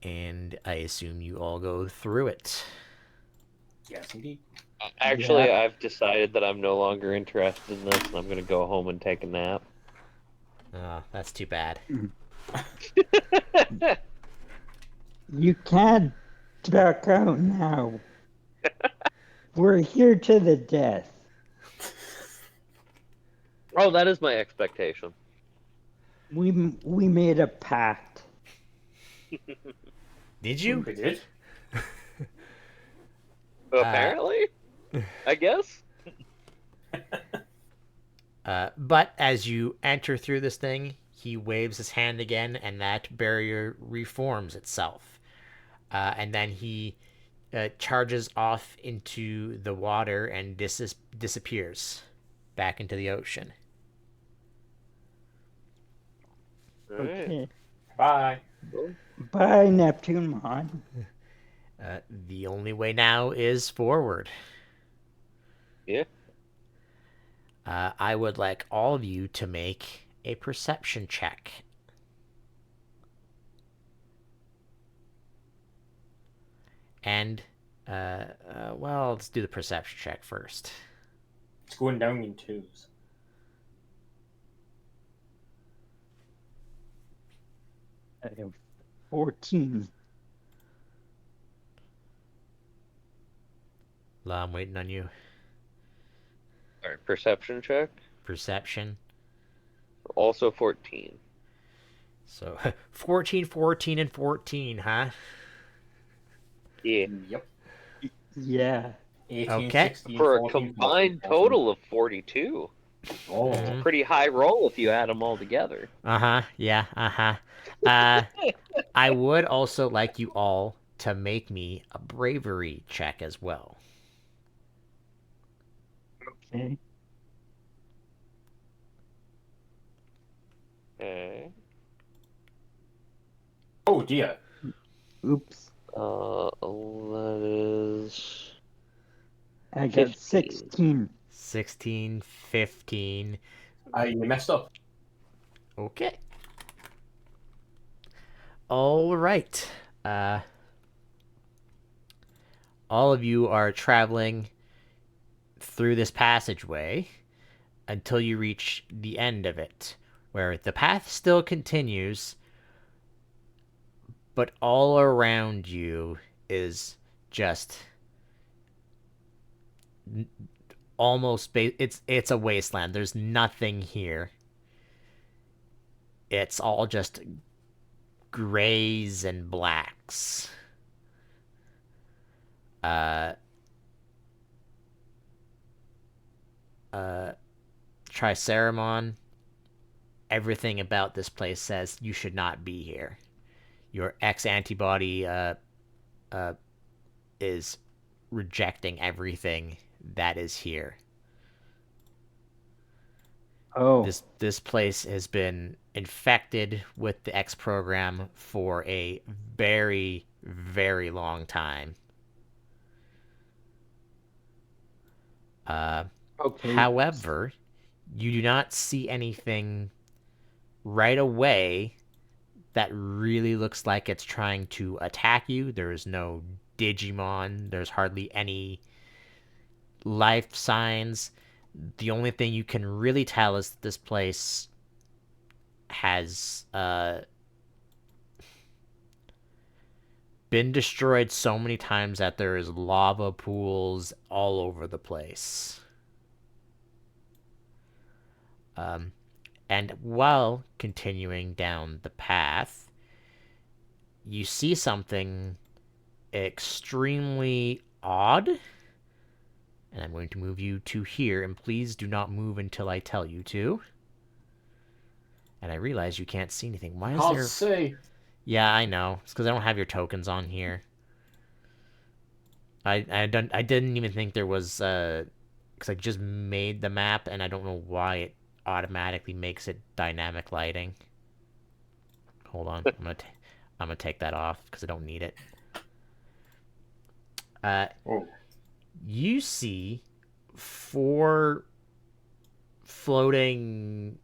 [SPEAKER 2] And I assume you all go through it.
[SPEAKER 3] Yes, indeed.
[SPEAKER 4] Actually,
[SPEAKER 1] Yeah.
[SPEAKER 4] I've decided that I'm no longer interested in this, and I'm gonna go home and take a nap.
[SPEAKER 2] Oh, that's too bad.
[SPEAKER 1] You can't duck out now. We're here to the death.
[SPEAKER 4] Oh, that is my expectation.
[SPEAKER 1] We made a pact.
[SPEAKER 2] Did you?
[SPEAKER 3] We did.
[SPEAKER 4] Apparently, I guess.
[SPEAKER 2] But as you enter through this thing, he waves his hand again, and that barrier reforms itself. And then he charges off into the water and disappears back into the ocean.
[SPEAKER 4] All right.
[SPEAKER 1] Okay.
[SPEAKER 3] Bye.
[SPEAKER 1] Bye, Neptune Mon.
[SPEAKER 2] The only way now is forward.
[SPEAKER 4] Yeah.
[SPEAKER 2] I would like all of you to make a perception check. And, well, let's do the perception check first.
[SPEAKER 3] It's going down in twos.
[SPEAKER 1] I have 14.
[SPEAKER 2] La, I'm waiting on you.
[SPEAKER 4] All right. Perception check.
[SPEAKER 2] Perception.
[SPEAKER 4] Also 14.
[SPEAKER 2] So 14, 14, and 14, huh?
[SPEAKER 4] Yeah.
[SPEAKER 3] Yep.
[SPEAKER 1] Yeah.
[SPEAKER 3] 18,
[SPEAKER 2] Okay.
[SPEAKER 3] 16,
[SPEAKER 4] For a
[SPEAKER 3] 14,
[SPEAKER 4] combined
[SPEAKER 3] 14.
[SPEAKER 4] total of 42.
[SPEAKER 3] Oh.
[SPEAKER 2] Mhm.
[SPEAKER 4] Pretty high roll if you add them all together.
[SPEAKER 2] Uh-huh. Yeah, uh-huh. I would also like you all to make me a bravery check as well.
[SPEAKER 1] Okay.
[SPEAKER 4] Okay.
[SPEAKER 3] Oh dear.
[SPEAKER 1] Oops.
[SPEAKER 4] That is
[SPEAKER 1] I got
[SPEAKER 4] 15.
[SPEAKER 1] 16.
[SPEAKER 2] 16, 15.
[SPEAKER 3] You messed up.
[SPEAKER 2] Okay. All right. All of you are traveling through this passageway until you reach the end of it, where the path still continues, but all around you is just almost it's a wasteland. There's nothing here. It's all just grays and blacks. Triceramon, everything about this place says you should not be here. Your X antibody is rejecting everything that is here.
[SPEAKER 1] Oh.
[SPEAKER 2] This place has been infected with the X program for a very, very long time.
[SPEAKER 1] Okay.
[SPEAKER 2] However, you do not see anything right away that really looks like it's trying to attack you. There is no Digimon. There's hardly any life signs. The only thing you can really tell is that this place has been destroyed so many times that there is lava pools all over the place. And while continuing down the path, you see something extremely odd. And I'm going to move you to here, and please do not move until I tell you to. And I realize you can't see anything. Why is
[SPEAKER 3] Can't
[SPEAKER 2] there...
[SPEAKER 3] see.
[SPEAKER 2] Yeah, I know. It's because I don't have your tokens on here. I didn't even think there was... Because I just made the map, and I don't know why it automatically makes it dynamic lighting. Hold on. I'm gonna take that off, because I don't need it.
[SPEAKER 3] Oh.
[SPEAKER 2] You see 4 floating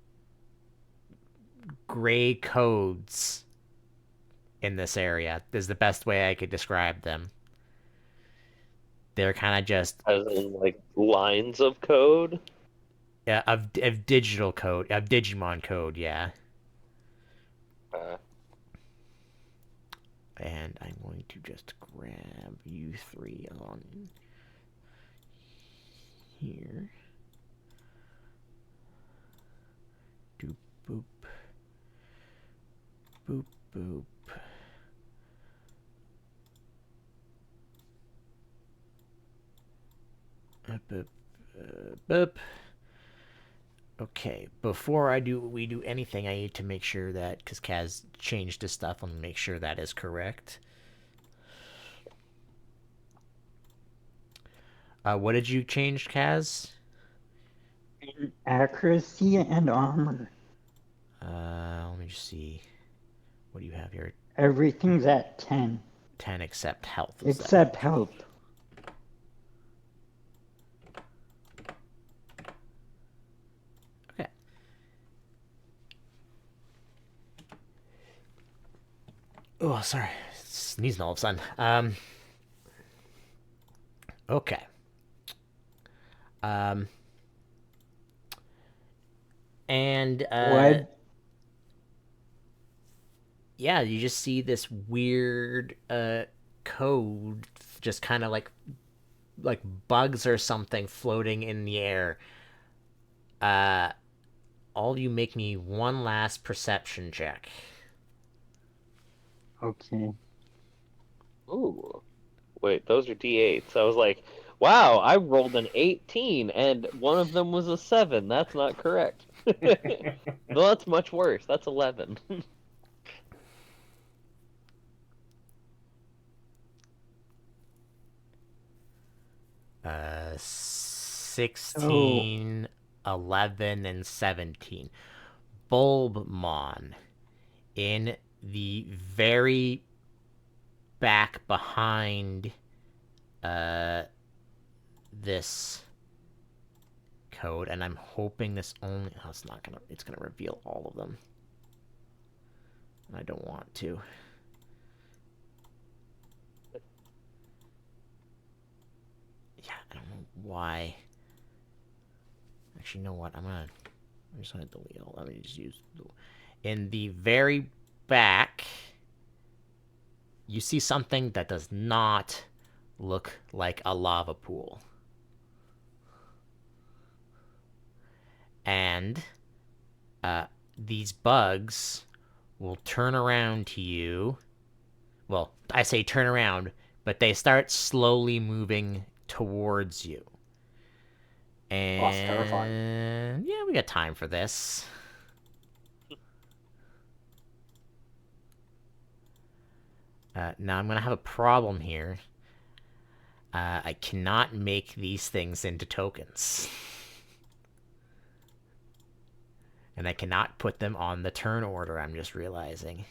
[SPEAKER 2] gray codes in this area is the best way I could describe them. They're kind of just
[SPEAKER 4] As in, like, lines of code?
[SPEAKER 2] of digital code, of Digimon code, yeah.
[SPEAKER 4] Uh,
[SPEAKER 2] And I'm going to just grab you three on here. Doop boop. Boop boop. Boop boop. Okay, before we do anything, I need to make sure that, because Kaz changed his stuff, and make sure that is correct. What did you change, Kaz?
[SPEAKER 1] Accuracy and armor.
[SPEAKER 2] Let me just see. What do you have here?
[SPEAKER 1] Everything's at 10.
[SPEAKER 2] 10 except health.
[SPEAKER 1] Except health.
[SPEAKER 2] Okay. Oh, sorry. Sneezing all of a sudden. Okay. And
[SPEAKER 1] What?
[SPEAKER 2] yeah, you just see this weird code, just kind of like bugs or something floating in the air. All you make me one last perception check.
[SPEAKER 1] Okay.
[SPEAKER 4] ooh. Wait, those are D8s. I was like, wow, I rolled an 18, and one of them was a 7. That's not correct. No, that's much worse. That's 11.
[SPEAKER 2] 16, 11, and 17. Bulbmon in the very back behind this code, and I'm hoping this only it's not gonna reveal all of them. And I don't want to. Yeah, I don't know why. Actually, you know what? I'm just gonna delete all. Let me just use in the very back. You see something that does not look like a lava pool. And these bugs will turn around to you. Well, I say turn around, but they start slowly moving towards you. And
[SPEAKER 3] Oh, that's terrifying.
[SPEAKER 2] yeah, we got time for this. Now I'm gonna have a problem here. I cannot make these things into tokens. And I cannot put them on the turn order, I'm just realizing.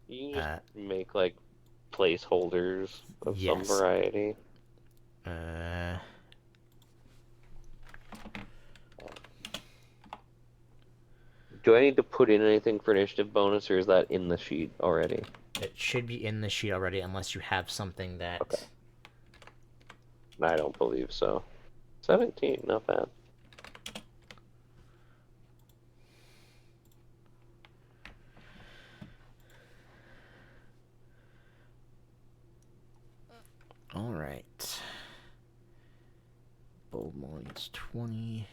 [SPEAKER 4] You can just make, like, placeholders of some
[SPEAKER 2] Yes.
[SPEAKER 4] variety. Do I need to put in anything for initiative bonus, or is that in the sheet already?
[SPEAKER 2] It should be in the sheet already, unless you have something that...
[SPEAKER 4] Okay. I don't believe so. 17, not bad.
[SPEAKER 2] Alright. Bulbmon gets 20.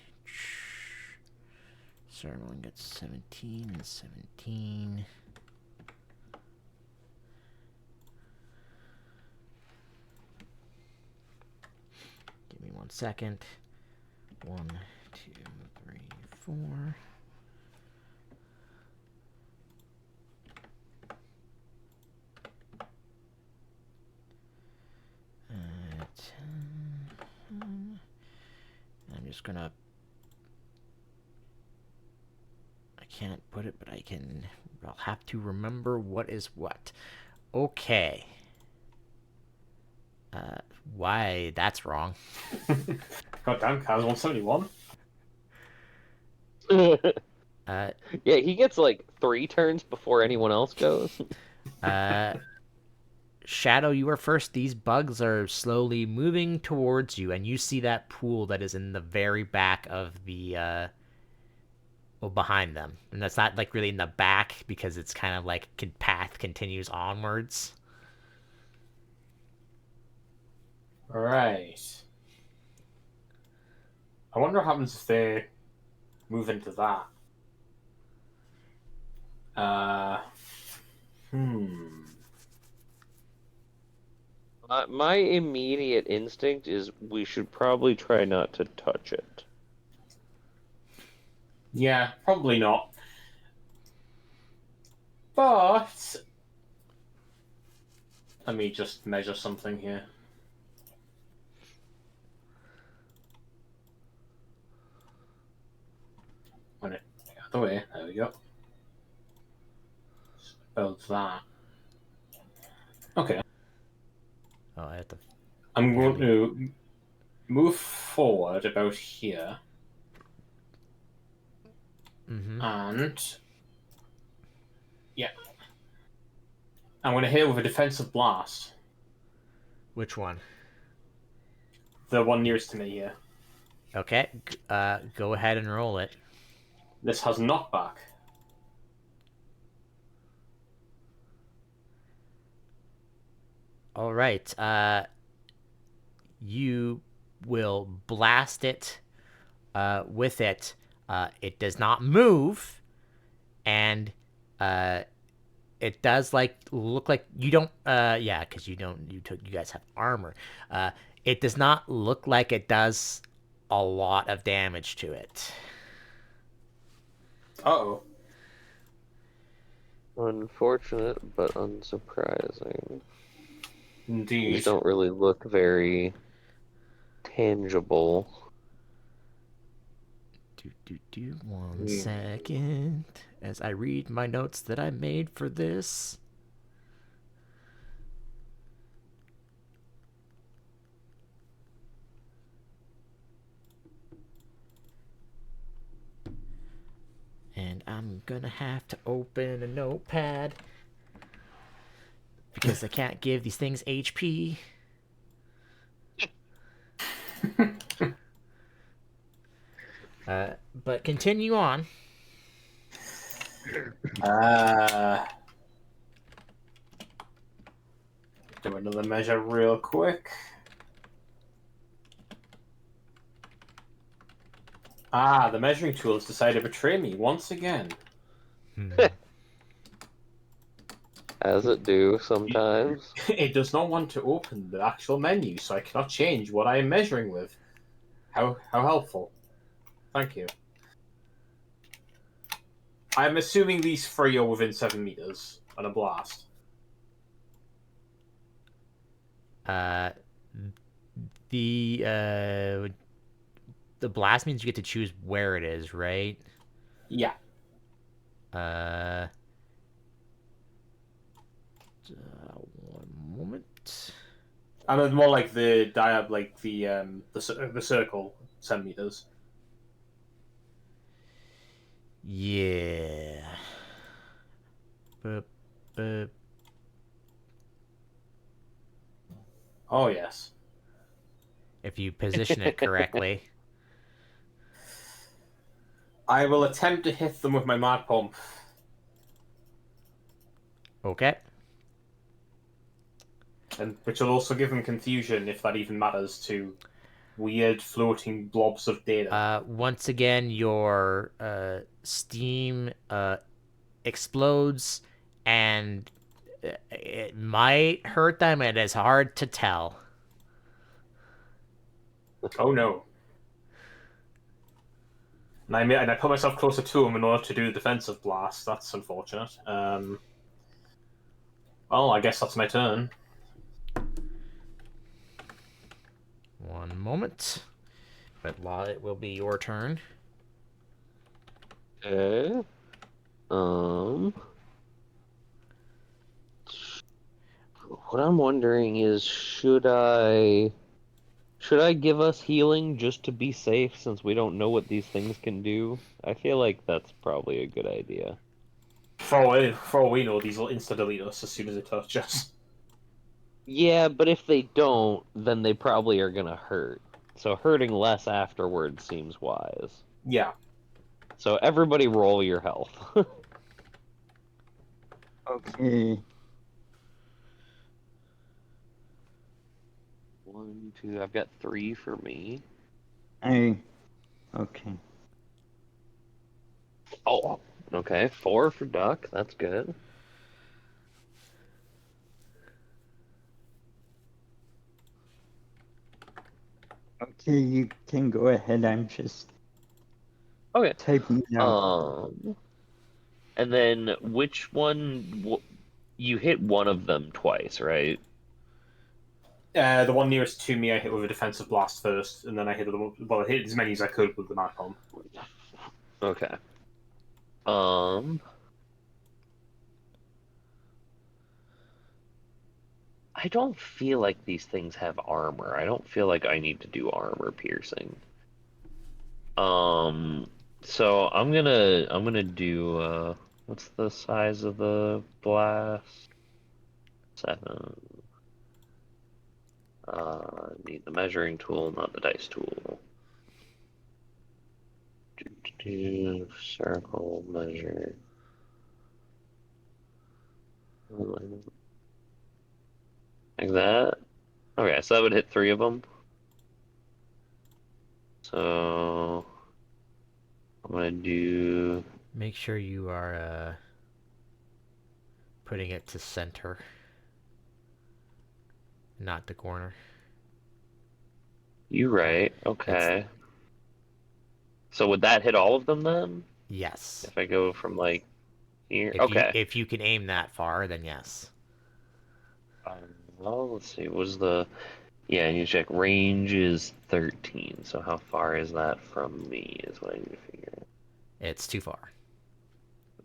[SPEAKER 2] Ceremon gets 17 and 17. Give me 1 second. 1, 2, 3, 4. I'm just gonna... I can't put it, but I'll have to remember what is what. Okay. Why that's wrong.
[SPEAKER 3] God damn, Kaz 171.
[SPEAKER 4] Yeah, he gets like 3 turns before anyone else goes.
[SPEAKER 2] Shadow, you are first. These bugs are slowly moving towards you, and you see that pool that is in the very back of the well, behind them. And that's not like really in the back because it's kind of like path continues onwards.
[SPEAKER 3] All right. I wonder what happens if they move into that. Hmm.
[SPEAKER 4] My immediate instinct is we should probably try not to touch it.
[SPEAKER 3] Yeah, probably not. But let me just measure something here. When it the other way, there we go. Build that. Okay.
[SPEAKER 2] Oh, I have to.
[SPEAKER 3] I'm going to move forward about here.
[SPEAKER 2] Mm-hmm.
[SPEAKER 3] And yeah. I'm going to hit it with a defensive blast.
[SPEAKER 2] Which one?
[SPEAKER 3] The one nearest to me here.
[SPEAKER 2] Okay. Go ahead and roll it.
[SPEAKER 3] This has knockback.
[SPEAKER 2] All right. You will blast it with it. It does not move, and it does like look like you don't. Yeah, because you don't. You guys have armor. It does not look like it does a lot of damage to it.
[SPEAKER 3] Uh-oh.
[SPEAKER 4] Unfortunate, but unsurprising.
[SPEAKER 3] Indeed.
[SPEAKER 4] These don't really look very tangible.
[SPEAKER 2] One second, as I read my notes that I made for this. And I'm gonna have to open a notepad because I can't give these things HP. But continue on.
[SPEAKER 3] Do another measure real quick. The measuring tool has decided to betray me once again.
[SPEAKER 4] As it do sometimes.
[SPEAKER 3] It does not want to open the actual menu, so I cannot change what I am measuring with. How helpful. Thank you. I'm assuming these three are within 7 meters on a blast.
[SPEAKER 2] The blast means you get to choose where it is, right?
[SPEAKER 3] Yeah.
[SPEAKER 2] One moment.
[SPEAKER 3] I mean, more like the diab, like the circle, 7 meters.
[SPEAKER 2] Yeah. Boop.
[SPEAKER 3] Oh yes.
[SPEAKER 2] If you position it correctly.
[SPEAKER 3] I will attempt to hit them with my mad pump.
[SPEAKER 2] Okay.
[SPEAKER 3] And which will also give them confusion, if that even matters, to weird floating blobs of data.
[SPEAKER 2] Once again, your steam explodes, and it might hurt them. It is hard to tell.
[SPEAKER 3] Oh no. And I put myself closer to him in order to do the defensive blast. That's unfortunate. Well, I guess that's my turn.
[SPEAKER 2] One moment. But it will be your turn.
[SPEAKER 4] Okay. What I'm wondering is, should I give us healing just to be safe since we don't know what these things can do? I feel like that's probably a good idea.
[SPEAKER 3] For all we know, these will insta-delete us as soon as they touch us.
[SPEAKER 4] Yeah, but if they don't, then they probably are gonna hurt. So hurting less afterwards seems wise.
[SPEAKER 3] Yeah.
[SPEAKER 4] So everybody roll your health.
[SPEAKER 1] Okay.
[SPEAKER 4] 1, 2, I've got 3 for me.
[SPEAKER 1] Okay.
[SPEAKER 4] Oh, okay, 4 for Duck. That's good.
[SPEAKER 1] Okay, you can go ahead. I'm just
[SPEAKER 4] Okay.
[SPEAKER 1] typing out.
[SPEAKER 4] And then which one? You hit one of them twice, right?
[SPEAKER 3] The one nearest to me, I hit with a defensive blast first, and then I hit I hit as many as I could with the Macom.
[SPEAKER 4] Okay. I don't feel like these things have armor. I don't feel like I need to do armor piercing. So I'm gonna do what's the size of the blast? 7. Need the measuring tool, not the dice tool. Do circle measure. Like that. Okay, so that would hit 3 of them. So I'm gonna do.
[SPEAKER 2] Make sure you are putting it to center, not the corner.
[SPEAKER 4] You right.
[SPEAKER 2] It's
[SPEAKER 4] Okay. So would that hit all of them then?
[SPEAKER 2] yes.
[SPEAKER 4] If I go from like here.
[SPEAKER 2] If you
[SPEAKER 4] Okay.
[SPEAKER 2] if you can aim that far, then yes.
[SPEAKER 4] Well, let's see. Was the Yeah? You check. Range is 13. So how far is that from me? Is what I need to figure.
[SPEAKER 2] It's too far.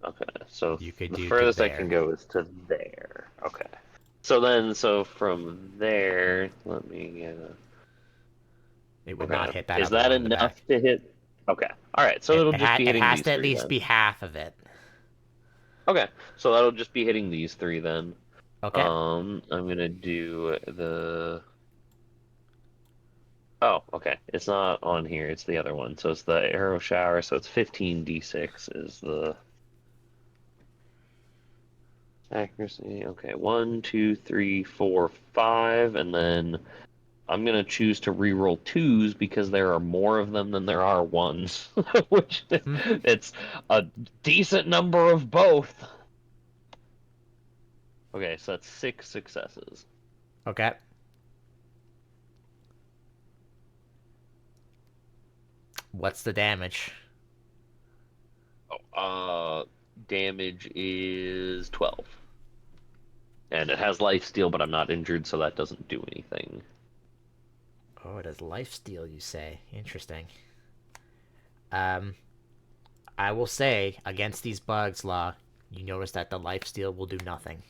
[SPEAKER 4] Okay. So
[SPEAKER 2] You could
[SPEAKER 4] the
[SPEAKER 2] do to
[SPEAKER 4] furthest I can
[SPEAKER 2] there.
[SPEAKER 4] go is to there. Okay. So from there, let me get a.
[SPEAKER 2] It would not
[SPEAKER 4] Okay.
[SPEAKER 2] hit that
[SPEAKER 4] Is
[SPEAKER 2] other
[SPEAKER 4] that
[SPEAKER 2] one in the
[SPEAKER 4] enough
[SPEAKER 2] back.
[SPEAKER 4] to hit? Okay. All right. So
[SPEAKER 2] It,
[SPEAKER 4] it'll
[SPEAKER 2] it,
[SPEAKER 4] just
[SPEAKER 2] ha-
[SPEAKER 4] be
[SPEAKER 2] it
[SPEAKER 4] hitting
[SPEAKER 2] has
[SPEAKER 4] these
[SPEAKER 2] to at
[SPEAKER 4] 3
[SPEAKER 2] least
[SPEAKER 4] then.
[SPEAKER 2] be half of it.
[SPEAKER 4] Okay. So that'll just be hitting these 3 then.
[SPEAKER 2] Okay.
[SPEAKER 4] I'm gonna do the. Oh, okay. It's not on here. It's the other one. So it's the arrow shower. So it's 15d6 is the accuracy. Okay. 1, 2, 3, 4, 5, and then I'm gonna choose to reroll 2s because there are more of them than there are 1s, which
[SPEAKER 2] Mm-hmm.
[SPEAKER 4] it's a decent number of both. Okay, so that's 6 successes.
[SPEAKER 2] Okay. What's the damage?
[SPEAKER 4] Oh, damage is 12. And it has life steal, but I'm not injured, so that doesn't do anything.
[SPEAKER 2] Oh, it has life steal, you say. Interesting. Um, I will say, against these bugs, Law, you notice that the life steal will do nothing.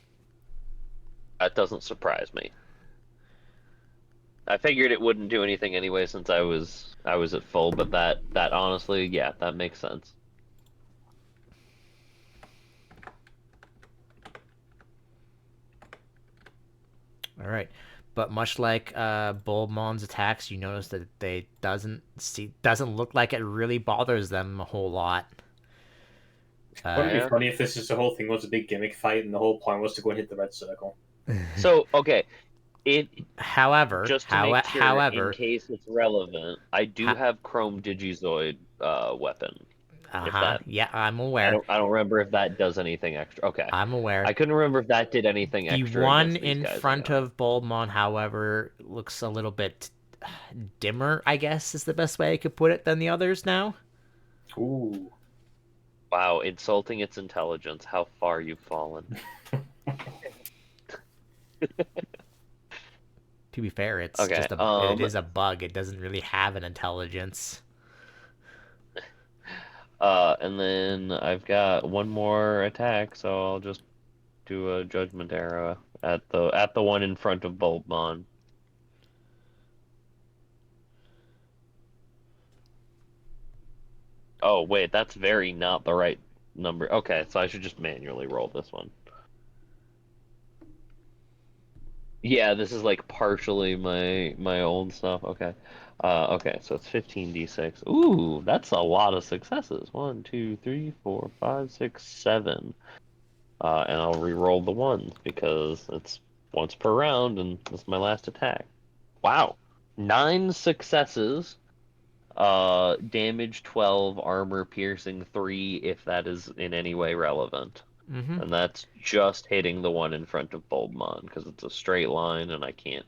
[SPEAKER 4] That doesn't surprise me. I figured it wouldn't do anything anyway since I was at full, but that honestly, yeah, that makes sense.
[SPEAKER 2] All right. But much like Bulbamon's attacks, you notice that they doesn't look like it really bothers them a whole lot.
[SPEAKER 3] Wouldn't it be
[SPEAKER 4] Yeah.
[SPEAKER 3] funny if this is the whole thing was a big gimmick fight and the whole point was to go and hit the red circle?
[SPEAKER 4] So, okay, it
[SPEAKER 2] However,
[SPEAKER 4] just to make sure in
[SPEAKER 2] however,
[SPEAKER 4] case it's relevant, I do
[SPEAKER 2] ha-
[SPEAKER 4] have Chrome Digizoid weapon. If
[SPEAKER 2] uh-huh,
[SPEAKER 4] that
[SPEAKER 2] yeah, I'm
[SPEAKER 4] I
[SPEAKER 2] aware.
[SPEAKER 4] don't I don't remember if that does anything extra. Okay.
[SPEAKER 2] I'm aware.
[SPEAKER 4] I couldn't remember if that did anything
[SPEAKER 2] The
[SPEAKER 4] extra
[SPEAKER 2] one
[SPEAKER 4] against these
[SPEAKER 2] in
[SPEAKER 4] guys or
[SPEAKER 2] front
[SPEAKER 4] not.
[SPEAKER 2] of Bulbamon, however, looks a little bit dimmer, I guess is the best way I could put it, than the others now.
[SPEAKER 3] Ooh.
[SPEAKER 4] Wow, insulting its intelligence. How far you've fallen.
[SPEAKER 2] To be fair, it's
[SPEAKER 4] Okay.
[SPEAKER 2] just it is a bug. It doesn't really have an intelligence.
[SPEAKER 4] And then I've got one more attack, so I'll just do a judgment arrow at the one in front of Bulbmon. Oh wait, that's very not the right number. Okay, so I should just manually roll this one. Yeah, this is like partially my old stuff. Okay. Okay, so it's 15d6. Ooh, that's a lot of successes. 1, 2, 3, 4, 5, 6, 7. And I'll re-roll the ones because it's once per round, and this is my last attack. Wow, 9 successes. Damage 12, armor piercing 3, if that is in any way relevant.
[SPEAKER 2] Mm-hmm.
[SPEAKER 4] And that's just hitting the one in front of Bulbmon, because it's a straight line, and I can't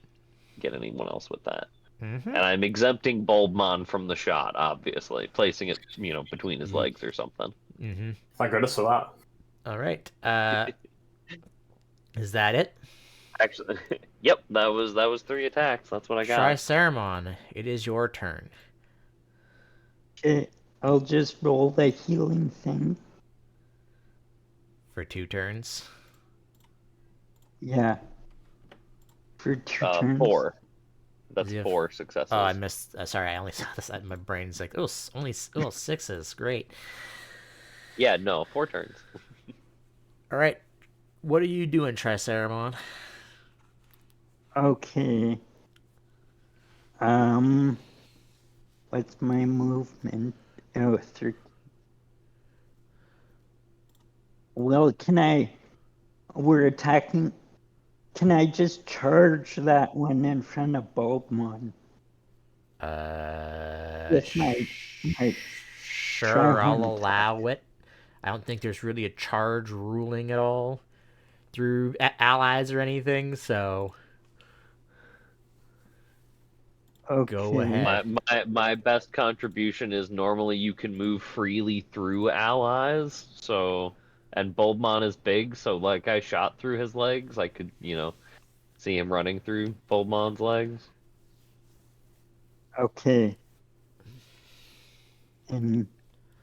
[SPEAKER 4] get anyone else with that.
[SPEAKER 2] Mm-hmm.
[SPEAKER 4] And I'm exempting Bulbmon from the shot, obviously, placing it, between his legs or something.
[SPEAKER 2] Mm-hmm.
[SPEAKER 3] Thank goodness for that.
[SPEAKER 2] All right. Is that it?
[SPEAKER 4] Actually, yep, that was 3 attacks. That's what I got.
[SPEAKER 2] Triceramon, it is your turn.
[SPEAKER 1] Okay, I'll just roll the healing thing.
[SPEAKER 2] For 2 turns.
[SPEAKER 1] Yeah. For 2 turns.
[SPEAKER 4] 4. That's
[SPEAKER 2] Is it
[SPEAKER 4] 4 successes.
[SPEAKER 2] Oh, I missed. Sorry, I only saw this. My brain's like, oh, only 6s. Great.
[SPEAKER 4] Yeah, no, 4 turns.
[SPEAKER 2] All right. What are you doing, Triceramon?
[SPEAKER 1] Okay. What's my movement? Oh, 13. Well, we're attacking. Can I just charge that one in front of Bulbmon? With my
[SPEAKER 2] Sure, I'll
[SPEAKER 1] Tri-horn
[SPEAKER 2] allow it. I don't think there's really a charge ruling at all through allies or anything, so go
[SPEAKER 1] Okay.
[SPEAKER 2] ahead.
[SPEAKER 4] My best contribution is normally you can move freely through allies, so and Bulbmon is big, so like I shot through his legs, I could, see him running through Bulbmon's legs.
[SPEAKER 1] Okay. And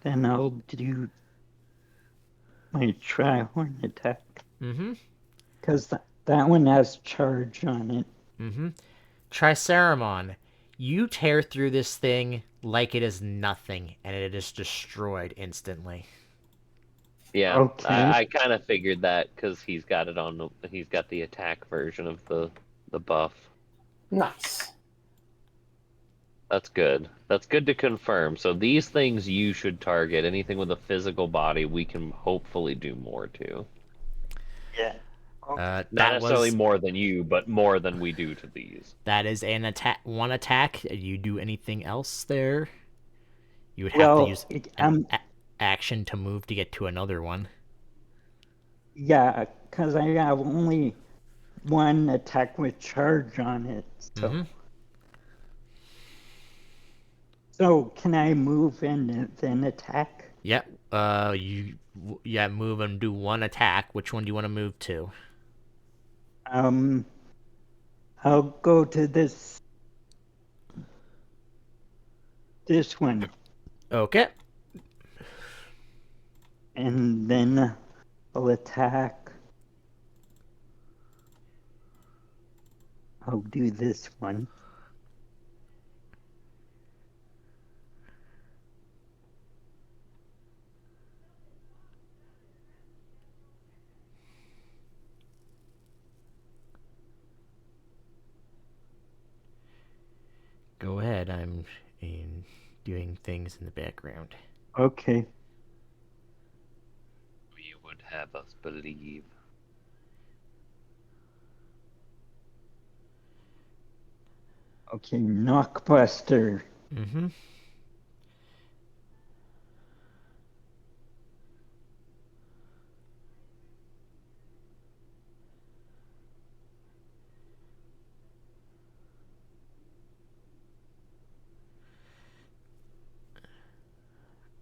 [SPEAKER 1] then I'll do my Tri-horn attack.
[SPEAKER 2] Mm-hmm.
[SPEAKER 1] Because that one has charge on it.
[SPEAKER 2] Mm-hmm. Triceramon, you tear through this thing like it is nothing, and it is destroyed instantly.
[SPEAKER 4] Yeah,
[SPEAKER 1] Okay.
[SPEAKER 4] I kind of figured that because he's got the attack version of the buff.
[SPEAKER 3] Nice.
[SPEAKER 4] That's good. That's good to confirm. So these things you should target. Anything with a physical body, we can hopefully do more to.
[SPEAKER 1] Yeah.
[SPEAKER 4] Not
[SPEAKER 2] That
[SPEAKER 4] necessarily
[SPEAKER 2] was
[SPEAKER 4] more than you, but more than we do to these.
[SPEAKER 2] that is an attack. One attack. You do anything else there? You would have to
[SPEAKER 1] Well,
[SPEAKER 2] use an action to move to get to another one.
[SPEAKER 1] yeah, because I have only one attack with charge on it. So,
[SPEAKER 2] Mm-hmm.
[SPEAKER 1] so can I move and then attack?
[SPEAKER 2] Yeah. Move and do one attack. Which one do you want to move to?
[SPEAKER 1] I'll go to this one,
[SPEAKER 2] Okay.
[SPEAKER 1] and then I'll attack. I'll do this one.
[SPEAKER 2] Go ahead. I'm doing things in the background.
[SPEAKER 1] Okay.
[SPEAKER 4] You would have us believe.
[SPEAKER 1] Okay, Knockbuster.
[SPEAKER 2] Mm-hmm.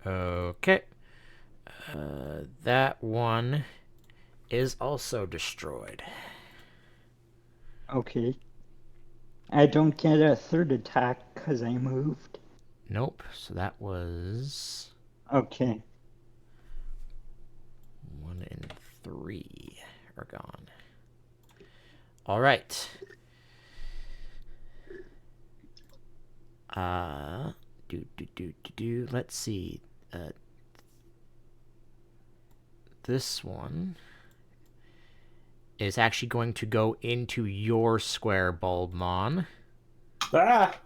[SPEAKER 2] Okay. That one is also destroyed.
[SPEAKER 1] Okay. I don't get a third attack because I moved.
[SPEAKER 2] Nope. So that was
[SPEAKER 1] Okay.
[SPEAKER 2] 1 and 3 are gone. All right. Let's see. This one is actually going to go into your square, Bulbmon.
[SPEAKER 3] Ah!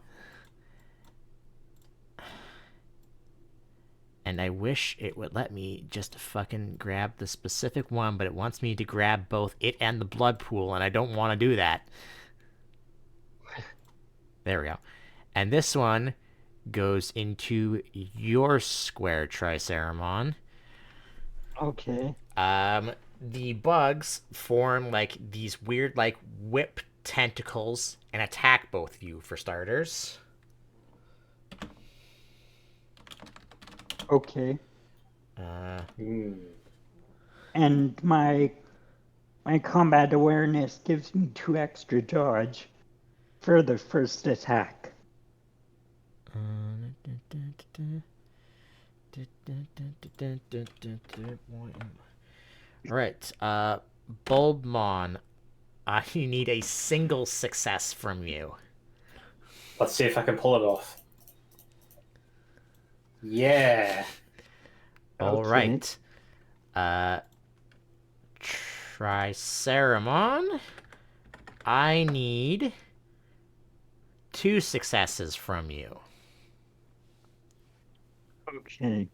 [SPEAKER 2] And I wish it would let me just fucking grab the specific one, but it wants me to grab both it and the blood pool, and I don't want to do that. There we go. And this one goes into your square, Triceramon.
[SPEAKER 1] Okay.
[SPEAKER 2] The bugs form like these weird, like, whip tentacles and attack both of you, for starters.
[SPEAKER 1] Okay.
[SPEAKER 3] Hmm.
[SPEAKER 1] And my combat awareness gives me 2 extra dodge for the first attack.
[SPEAKER 2] Alright, Bulbmon, I need a single success from you.
[SPEAKER 3] Let's see if I can pull it off. Yeah.
[SPEAKER 2] Alright. Triceramon, I need 2 successes from you.
[SPEAKER 1] Okay.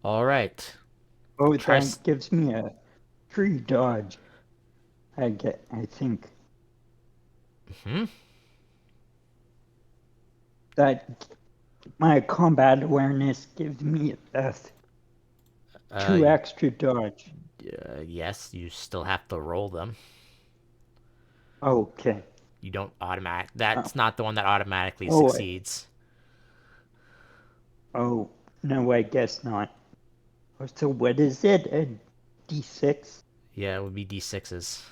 [SPEAKER 2] Alright.
[SPEAKER 1] Oh, that gives me a 3 dodge. I think. That my combat awareness gives me a 2 extra dodge.
[SPEAKER 2] Yes, you still have to roll them.
[SPEAKER 1] Okay.
[SPEAKER 2] You don't automatic. That's not the one that automatically
[SPEAKER 1] Oh,
[SPEAKER 2] succeeds.
[SPEAKER 1] Oh, no, I guess not. So what is it? A D6?
[SPEAKER 2] Yeah, it would be D6s.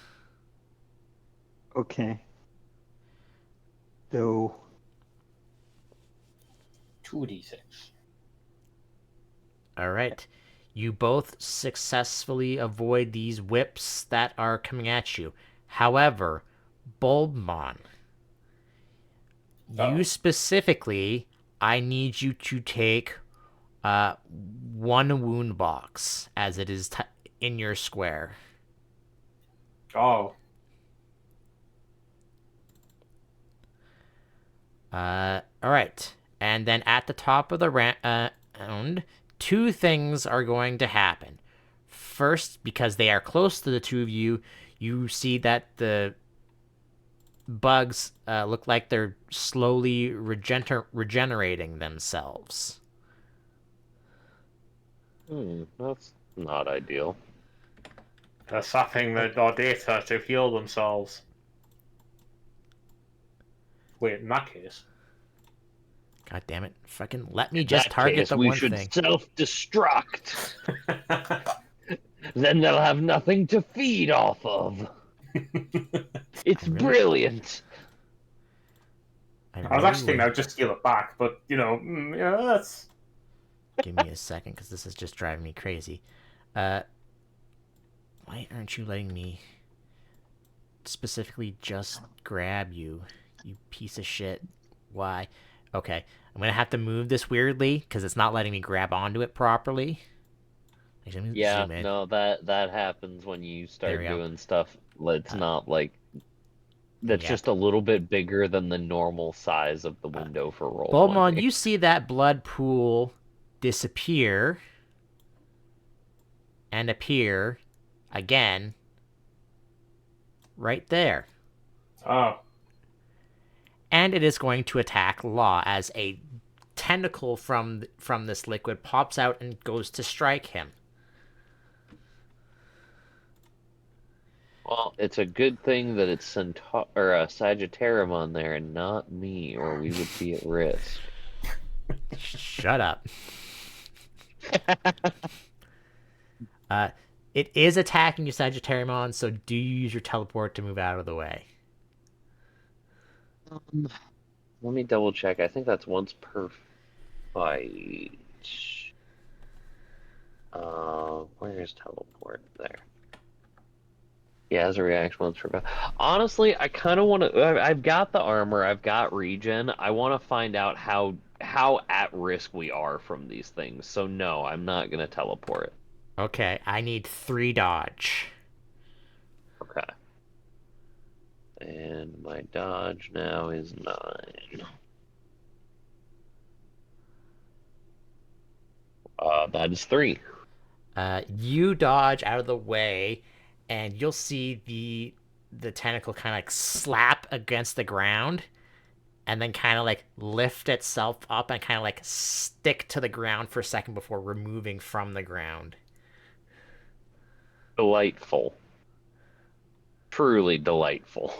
[SPEAKER 1] Okay. So
[SPEAKER 3] 2d6.
[SPEAKER 2] Alright. You both successfully avoid these whips that are coming at you. However, Bulbmon, you specifically, I need you to take 1 wound box, as it is in your square.
[SPEAKER 3] Oh.
[SPEAKER 2] Alright. And then at the top of the round, 2 things are going to happen. First, because they are close to the 2 of you, you see that the bugs look like they're slowly regenerating themselves.
[SPEAKER 4] That's not ideal.
[SPEAKER 3] They're sapping their data to heal themselves. Wait, in that case.
[SPEAKER 2] God damn it. Fucking let me just target the
[SPEAKER 4] we
[SPEAKER 2] one
[SPEAKER 4] should
[SPEAKER 2] thing.
[SPEAKER 4] self-destruct. Then they'll have nothing to feed off of. It's brilliant.
[SPEAKER 3] I was actually thinking I would just steal it back, but, that's...
[SPEAKER 2] Give me a second, because this is just driving me crazy. Why aren't you letting me specifically just grab you, you piece of shit? Why? Okay, I'm gonna have to move this weirdly, because it's not letting me grab onto it properly.
[SPEAKER 4] Yeah, no, that happens when you start doing stuff. It's not like... That's just a little bit bigger than the normal size of the window for roll.
[SPEAKER 2] Bulbmon, you see that blood pool disappear and appear again right there.
[SPEAKER 3] Oh.
[SPEAKER 2] And it is going to attack Law as a tentacle from this liquid pops out and goes to strike him.
[SPEAKER 4] Well, it's a good thing that it's Sagittarium on there and not me, or we would be at risk.
[SPEAKER 2] Shut up. It is attacking you, Sagittarium, so do you use your teleport to move out of the way?
[SPEAKER 4] Let me double check. I think that's once per fight. Where's teleport? There. Yeah, as a reaction once per fight. Honestly, I kind of want to... I've got the armor. I've got regen. I want to find out how how at risk we are from these things. So no, I'm not gonna teleport.
[SPEAKER 2] Okay, I need 3 dodge.
[SPEAKER 4] Okay. And my dodge now is 9. That is 3.
[SPEAKER 2] You dodge out of the way, and you'll see the tentacle kind of like slap against the ground, and then kind of like lift itself up and kind of like stick to the ground for a second before removing from the ground.
[SPEAKER 4] Delightful. Truly delightful.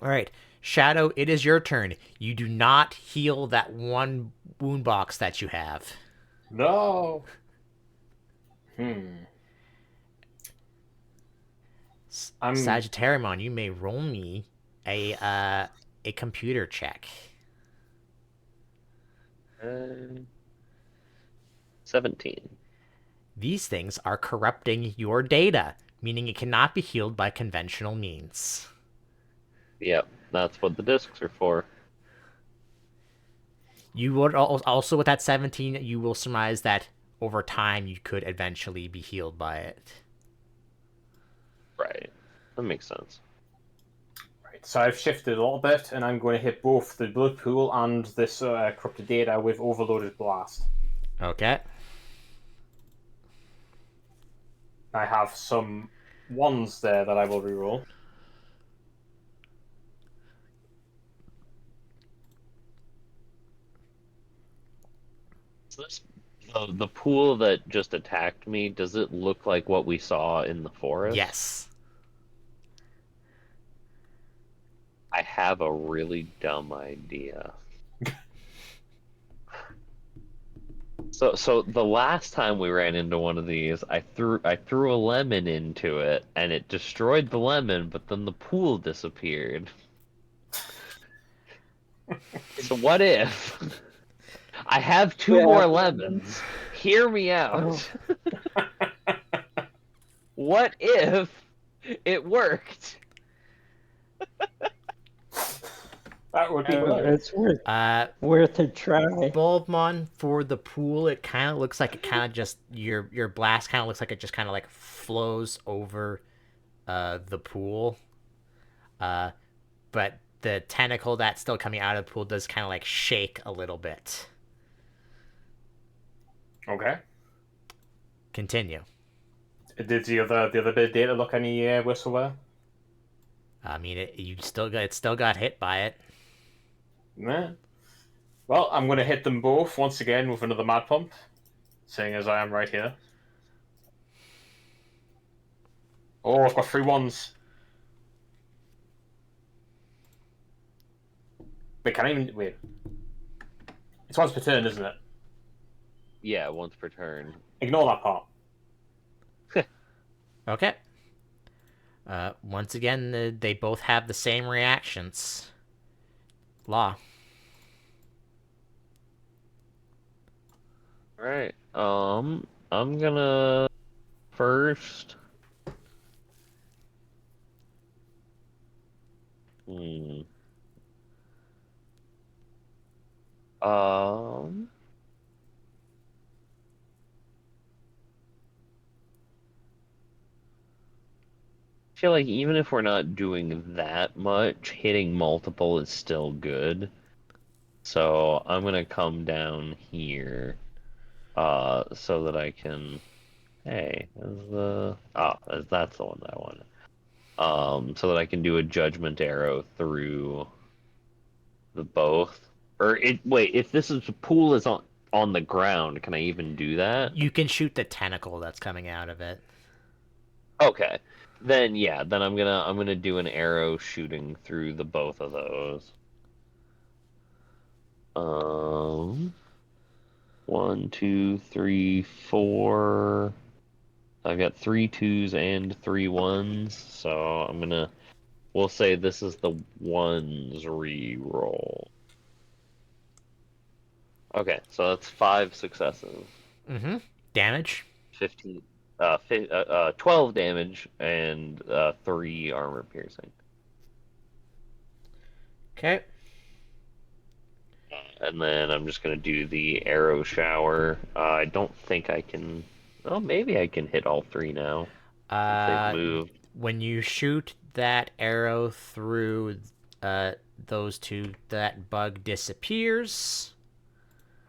[SPEAKER 2] All right, Shadow, it is your turn. You do not heal that 1 wound box that you have.
[SPEAKER 3] No. I'm
[SPEAKER 2] Sagittariumon, you may roll me a computer check.
[SPEAKER 4] 17.
[SPEAKER 2] These things are corrupting your data, meaning it cannot be healed by conventional means.
[SPEAKER 4] Yep, that's what the discs are for.
[SPEAKER 2] You would also, with that 17, you will surmise that over time you could eventually be healed by it.
[SPEAKER 4] Right. That makes sense.
[SPEAKER 3] right. So I've shifted a little bit, and I'm going to hit both the blood pool and this corrupted data with overloaded blast.
[SPEAKER 2] Okay.
[SPEAKER 3] I have some 1s there that I will reroll.
[SPEAKER 4] So the pool that just attacked me, does it look like what we saw in the forest?
[SPEAKER 2] Yes.
[SPEAKER 4] I have a really dumb idea. So the last time we ran into one of these, I threw a lemon into it and it destroyed the lemon, but then the pool disappeared. So what if I have 2 more lemons? Hear me out. What if it worked?
[SPEAKER 3] That would be hilarious.
[SPEAKER 1] It's worth a try.
[SPEAKER 2] Bulbmon, for the pool, it kind of looks like it kind of just your blast kind of looks like it just kind of like flows over the pool. But the tentacle that's still coming out of the pool does kind of like shake a little bit.
[SPEAKER 3] Okay.
[SPEAKER 2] Continue.
[SPEAKER 3] Did the other bit of data look any worse or better?
[SPEAKER 2] I mean, it still got hit by it.
[SPEAKER 3] Nah. Well, I'm going to hit them both once again with another mad pump, seeing as I am right here. Oh, I've got 3 1s. Wait, can I even wait? It's once per turn, isn't it?
[SPEAKER 4] Yeah, once per turn.
[SPEAKER 3] Ignore that part.
[SPEAKER 2] Okay. Once again, they both have the same reactions. Law.
[SPEAKER 4] Alright. I'm gonna first. Hmm. I feel like even if we're not doing that much, hitting multiple is still good. So I'm gonna come down here, so that I can. Hey, that's the one that I wanted. So that I can do a judgment arrow through the both. Or wait, if this is pool is on the ground, can I even do that?
[SPEAKER 2] You can shoot the tentacle that's coming out of it.
[SPEAKER 4] Okay. Then yeah, then I'm gonna do an arrow shooting through the both of those. 1, 2, 3, 4. I've got 3 2s and 3 1s, so we'll say this is the 1s re-roll. Okay, so that's 5 successes.
[SPEAKER 2] Mm-hmm. Damage.
[SPEAKER 4] 15, 12 damage and 3 armor piercing.
[SPEAKER 2] Okay.
[SPEAKER 4] And then I'm just gonna do the arrow shower. I don't think I can. Well, maybe I can hit all three now. If they've
[SPEAKER 2] Uh,
[SPEAKER 4] moved.
[SPEAKER 2] when you shoot that arrow through those two, that bug disappears.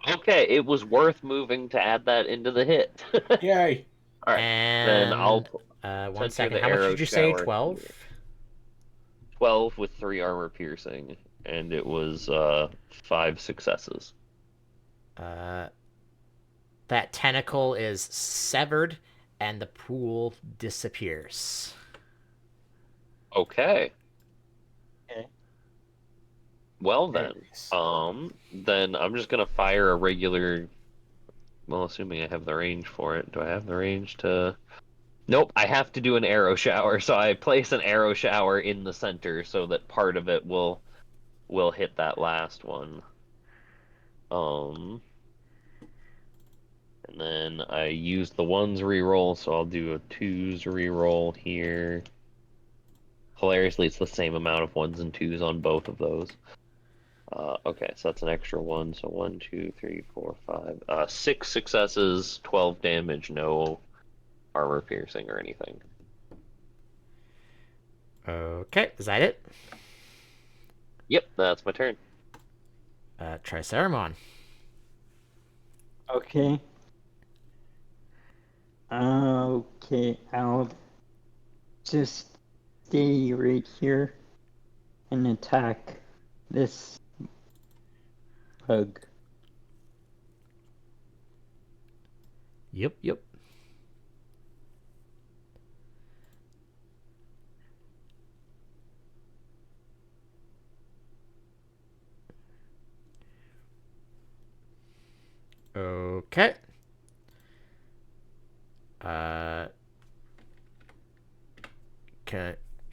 [SPEAKER 4] Okay, it was worth moving to add that into the hit.
[SPEAKER 3] Yay!
[SPEAKER 4] All right, then
[SPEAKER 2] And
[SPEAKER 4] I'll
[SPEAKER 2] 1 second.
[SPEAKER 4] center the
[SPEAKER 2] How much
[SPEAKER 4] arrow
[SPEAKER 2] did you say?
[SPEAKER 4] shower
[SPEAKER 2] 12?
[SPEAKER 4] here. 12 with 3 armor piercing, and it was 5 successes.
[SPEAKER 2] That tentacle is severed, and the pool disappears.
[SPEAKER 4] Okay.
[SPEAKER 1] Okay.
[SPEAKER 4] Well
[SPEAKER 3] Nice.
[SPEAKER 4] then I'm just gonna fire a regular. Well, assuming I have the range for it. Do I have the range to? Nope, I have to do an arrow shower, so I place an arrow shower in the center so that part of it will hit that last one. Um, and then I use the ones reroll, so I'll do a twos reroll here. Hilariously, it's the same amount of ones and twos on both of those. Okay, so that's an extra one. So 1, 2, 3, 4, 5. 6 successes, 12 damage, no armor piercing or anything.
[SPEAKER 2] Okay, is that it?
[SPEAKER 4] Yep, that's my turn.
[SPEAKER 2] Triceramon.
[SPEAKER 1] Okay. Okay, I'll just stay right here and attack this bug.
[SPEAKER 2] Yep. Okay. Uh,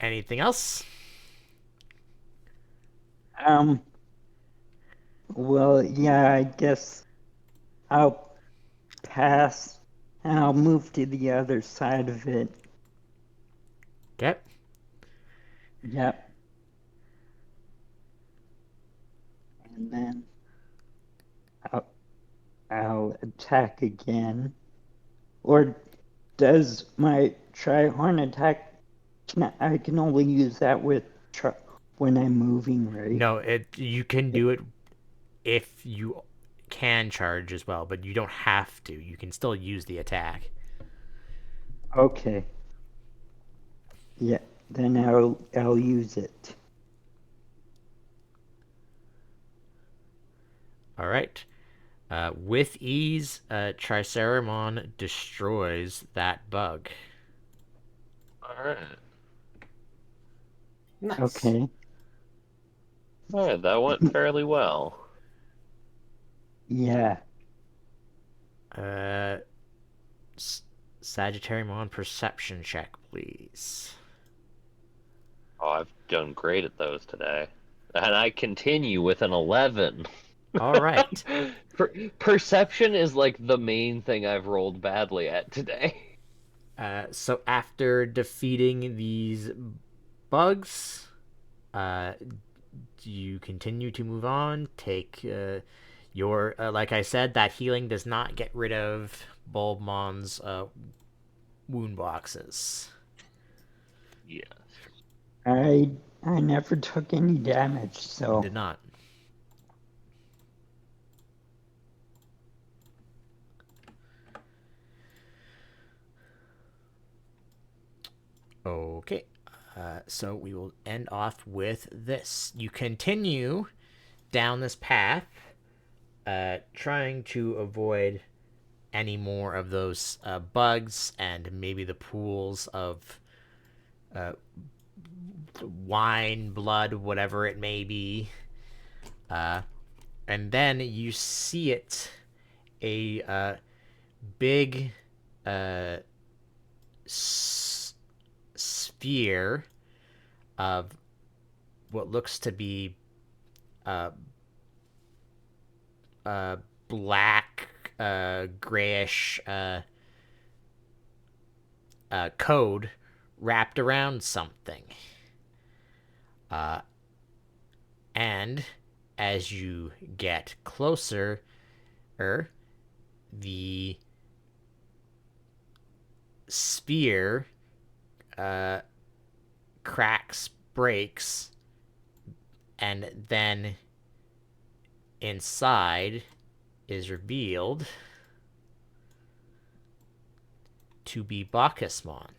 [SPEAKER 2] anything else?
[SPEAKER 1] Um, well, yeah, I guess I'll pass and I'll move to the other side of it.
[SPEAKER 2] Okay.
[SPEAKER 1] Yep. And then I'll, I'll attack again. Or does my Trihorn attack? I can only use that with when I'm moving, right?
[SPEAKER 2] No, you can do it if you can charge as well, but you don't have to. You can still use the attack.
[SPEAKER 1] Okay. Yeah. Then I'll use it.
[SPEAKER 2] All right. With ease, Triceramon destroys that bug.
[SPEAKER 4] Alright.
[SPEAKER 3] Nice.
[SPEAKER 1] Okay.
[SPEAKER 4] Alright, that went fairly well.
[SPEAKER 1] Yeah.
[SPEAKER 2] Sagittariumon perception check, please.
[SPEAKER 4] Oh, I've done great at those today. And I continue with an 11.
[SPEAKER 2] All right.
[SPEAKER 4] Perception is like the main thing I've rolled badly at today.
[SPEAKER 2] So after defeating these bugs, you continue to move on. Take your, like I said, that healing does not get rid of Bulbmon's wound boxes.
[SPEAKER 4] Yeah.
[SPEAKER 1] I never took any damage, so
[SPEAKER 2] Did not. Okay. So we will end off with this. You continue down this path, trying to avoid any more of those bugs and maybe the pools of wine, blood, whatever it may be. And then you see it, a big sphere of what looks to be black, grayish code wrapped around something. And as you get closer, the sphere cracks, breaks, and then inside is revealed to be Bacchusmon.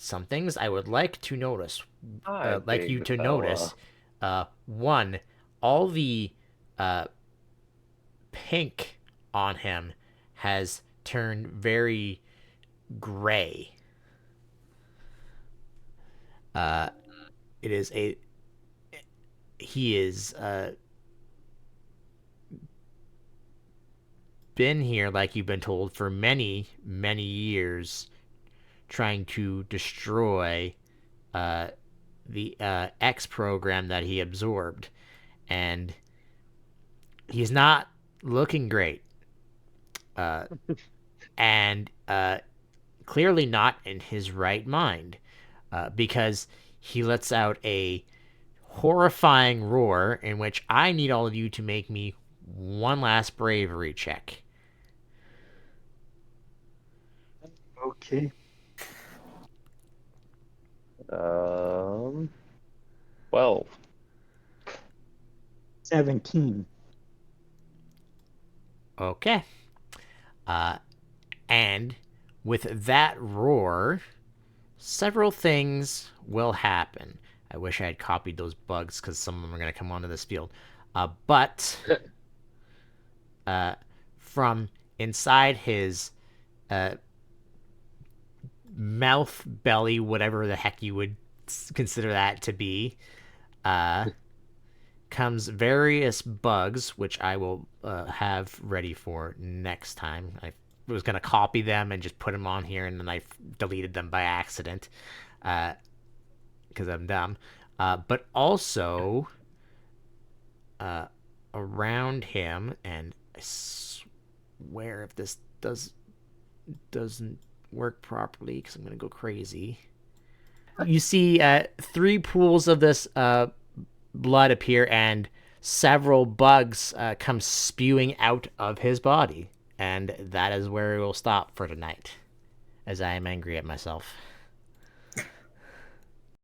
[SPEAKER 2] Some things I would like to notice,
[SPEAKER 4] Hi,
[SPEAKER 2] like you
[SPEAKER 4] big
[SPEAKER 2] to
[SPEAKER 4] fella.
[SPEAKER 2] notice. One, all the pink on him has turned very gray. It is a he is been here, like you've been told, for many years, trying to destroy the X program that he absorbed, and he's not looking great, and clearly not in his right mind, because he lets out a horrifying roar in which I need all of you to make me one last bravery check.
[SPEAKER 1] Okay.
[SPEAKER 4] 12.
[SPEAKER 1] 17.
[SPEAKER 2] Okay. And with that roar, several things will happen. I wish I had copied those bugs because some of them are going to come onto this field. But from inside his mouth, belly, whatever the heck you would consider that to be, comes various bugs, which I will have ready for next time. I was going to copy them and just put them on here, and then I deleted them by accident because I'm dumb. But also around him, and I swear if this doesn't work properly, because I'm going to go crazy. You see 3 pools of this blood appear, and several bugs come spewing out of his body. And that is where we will stop for tonight, as I am angry at myself.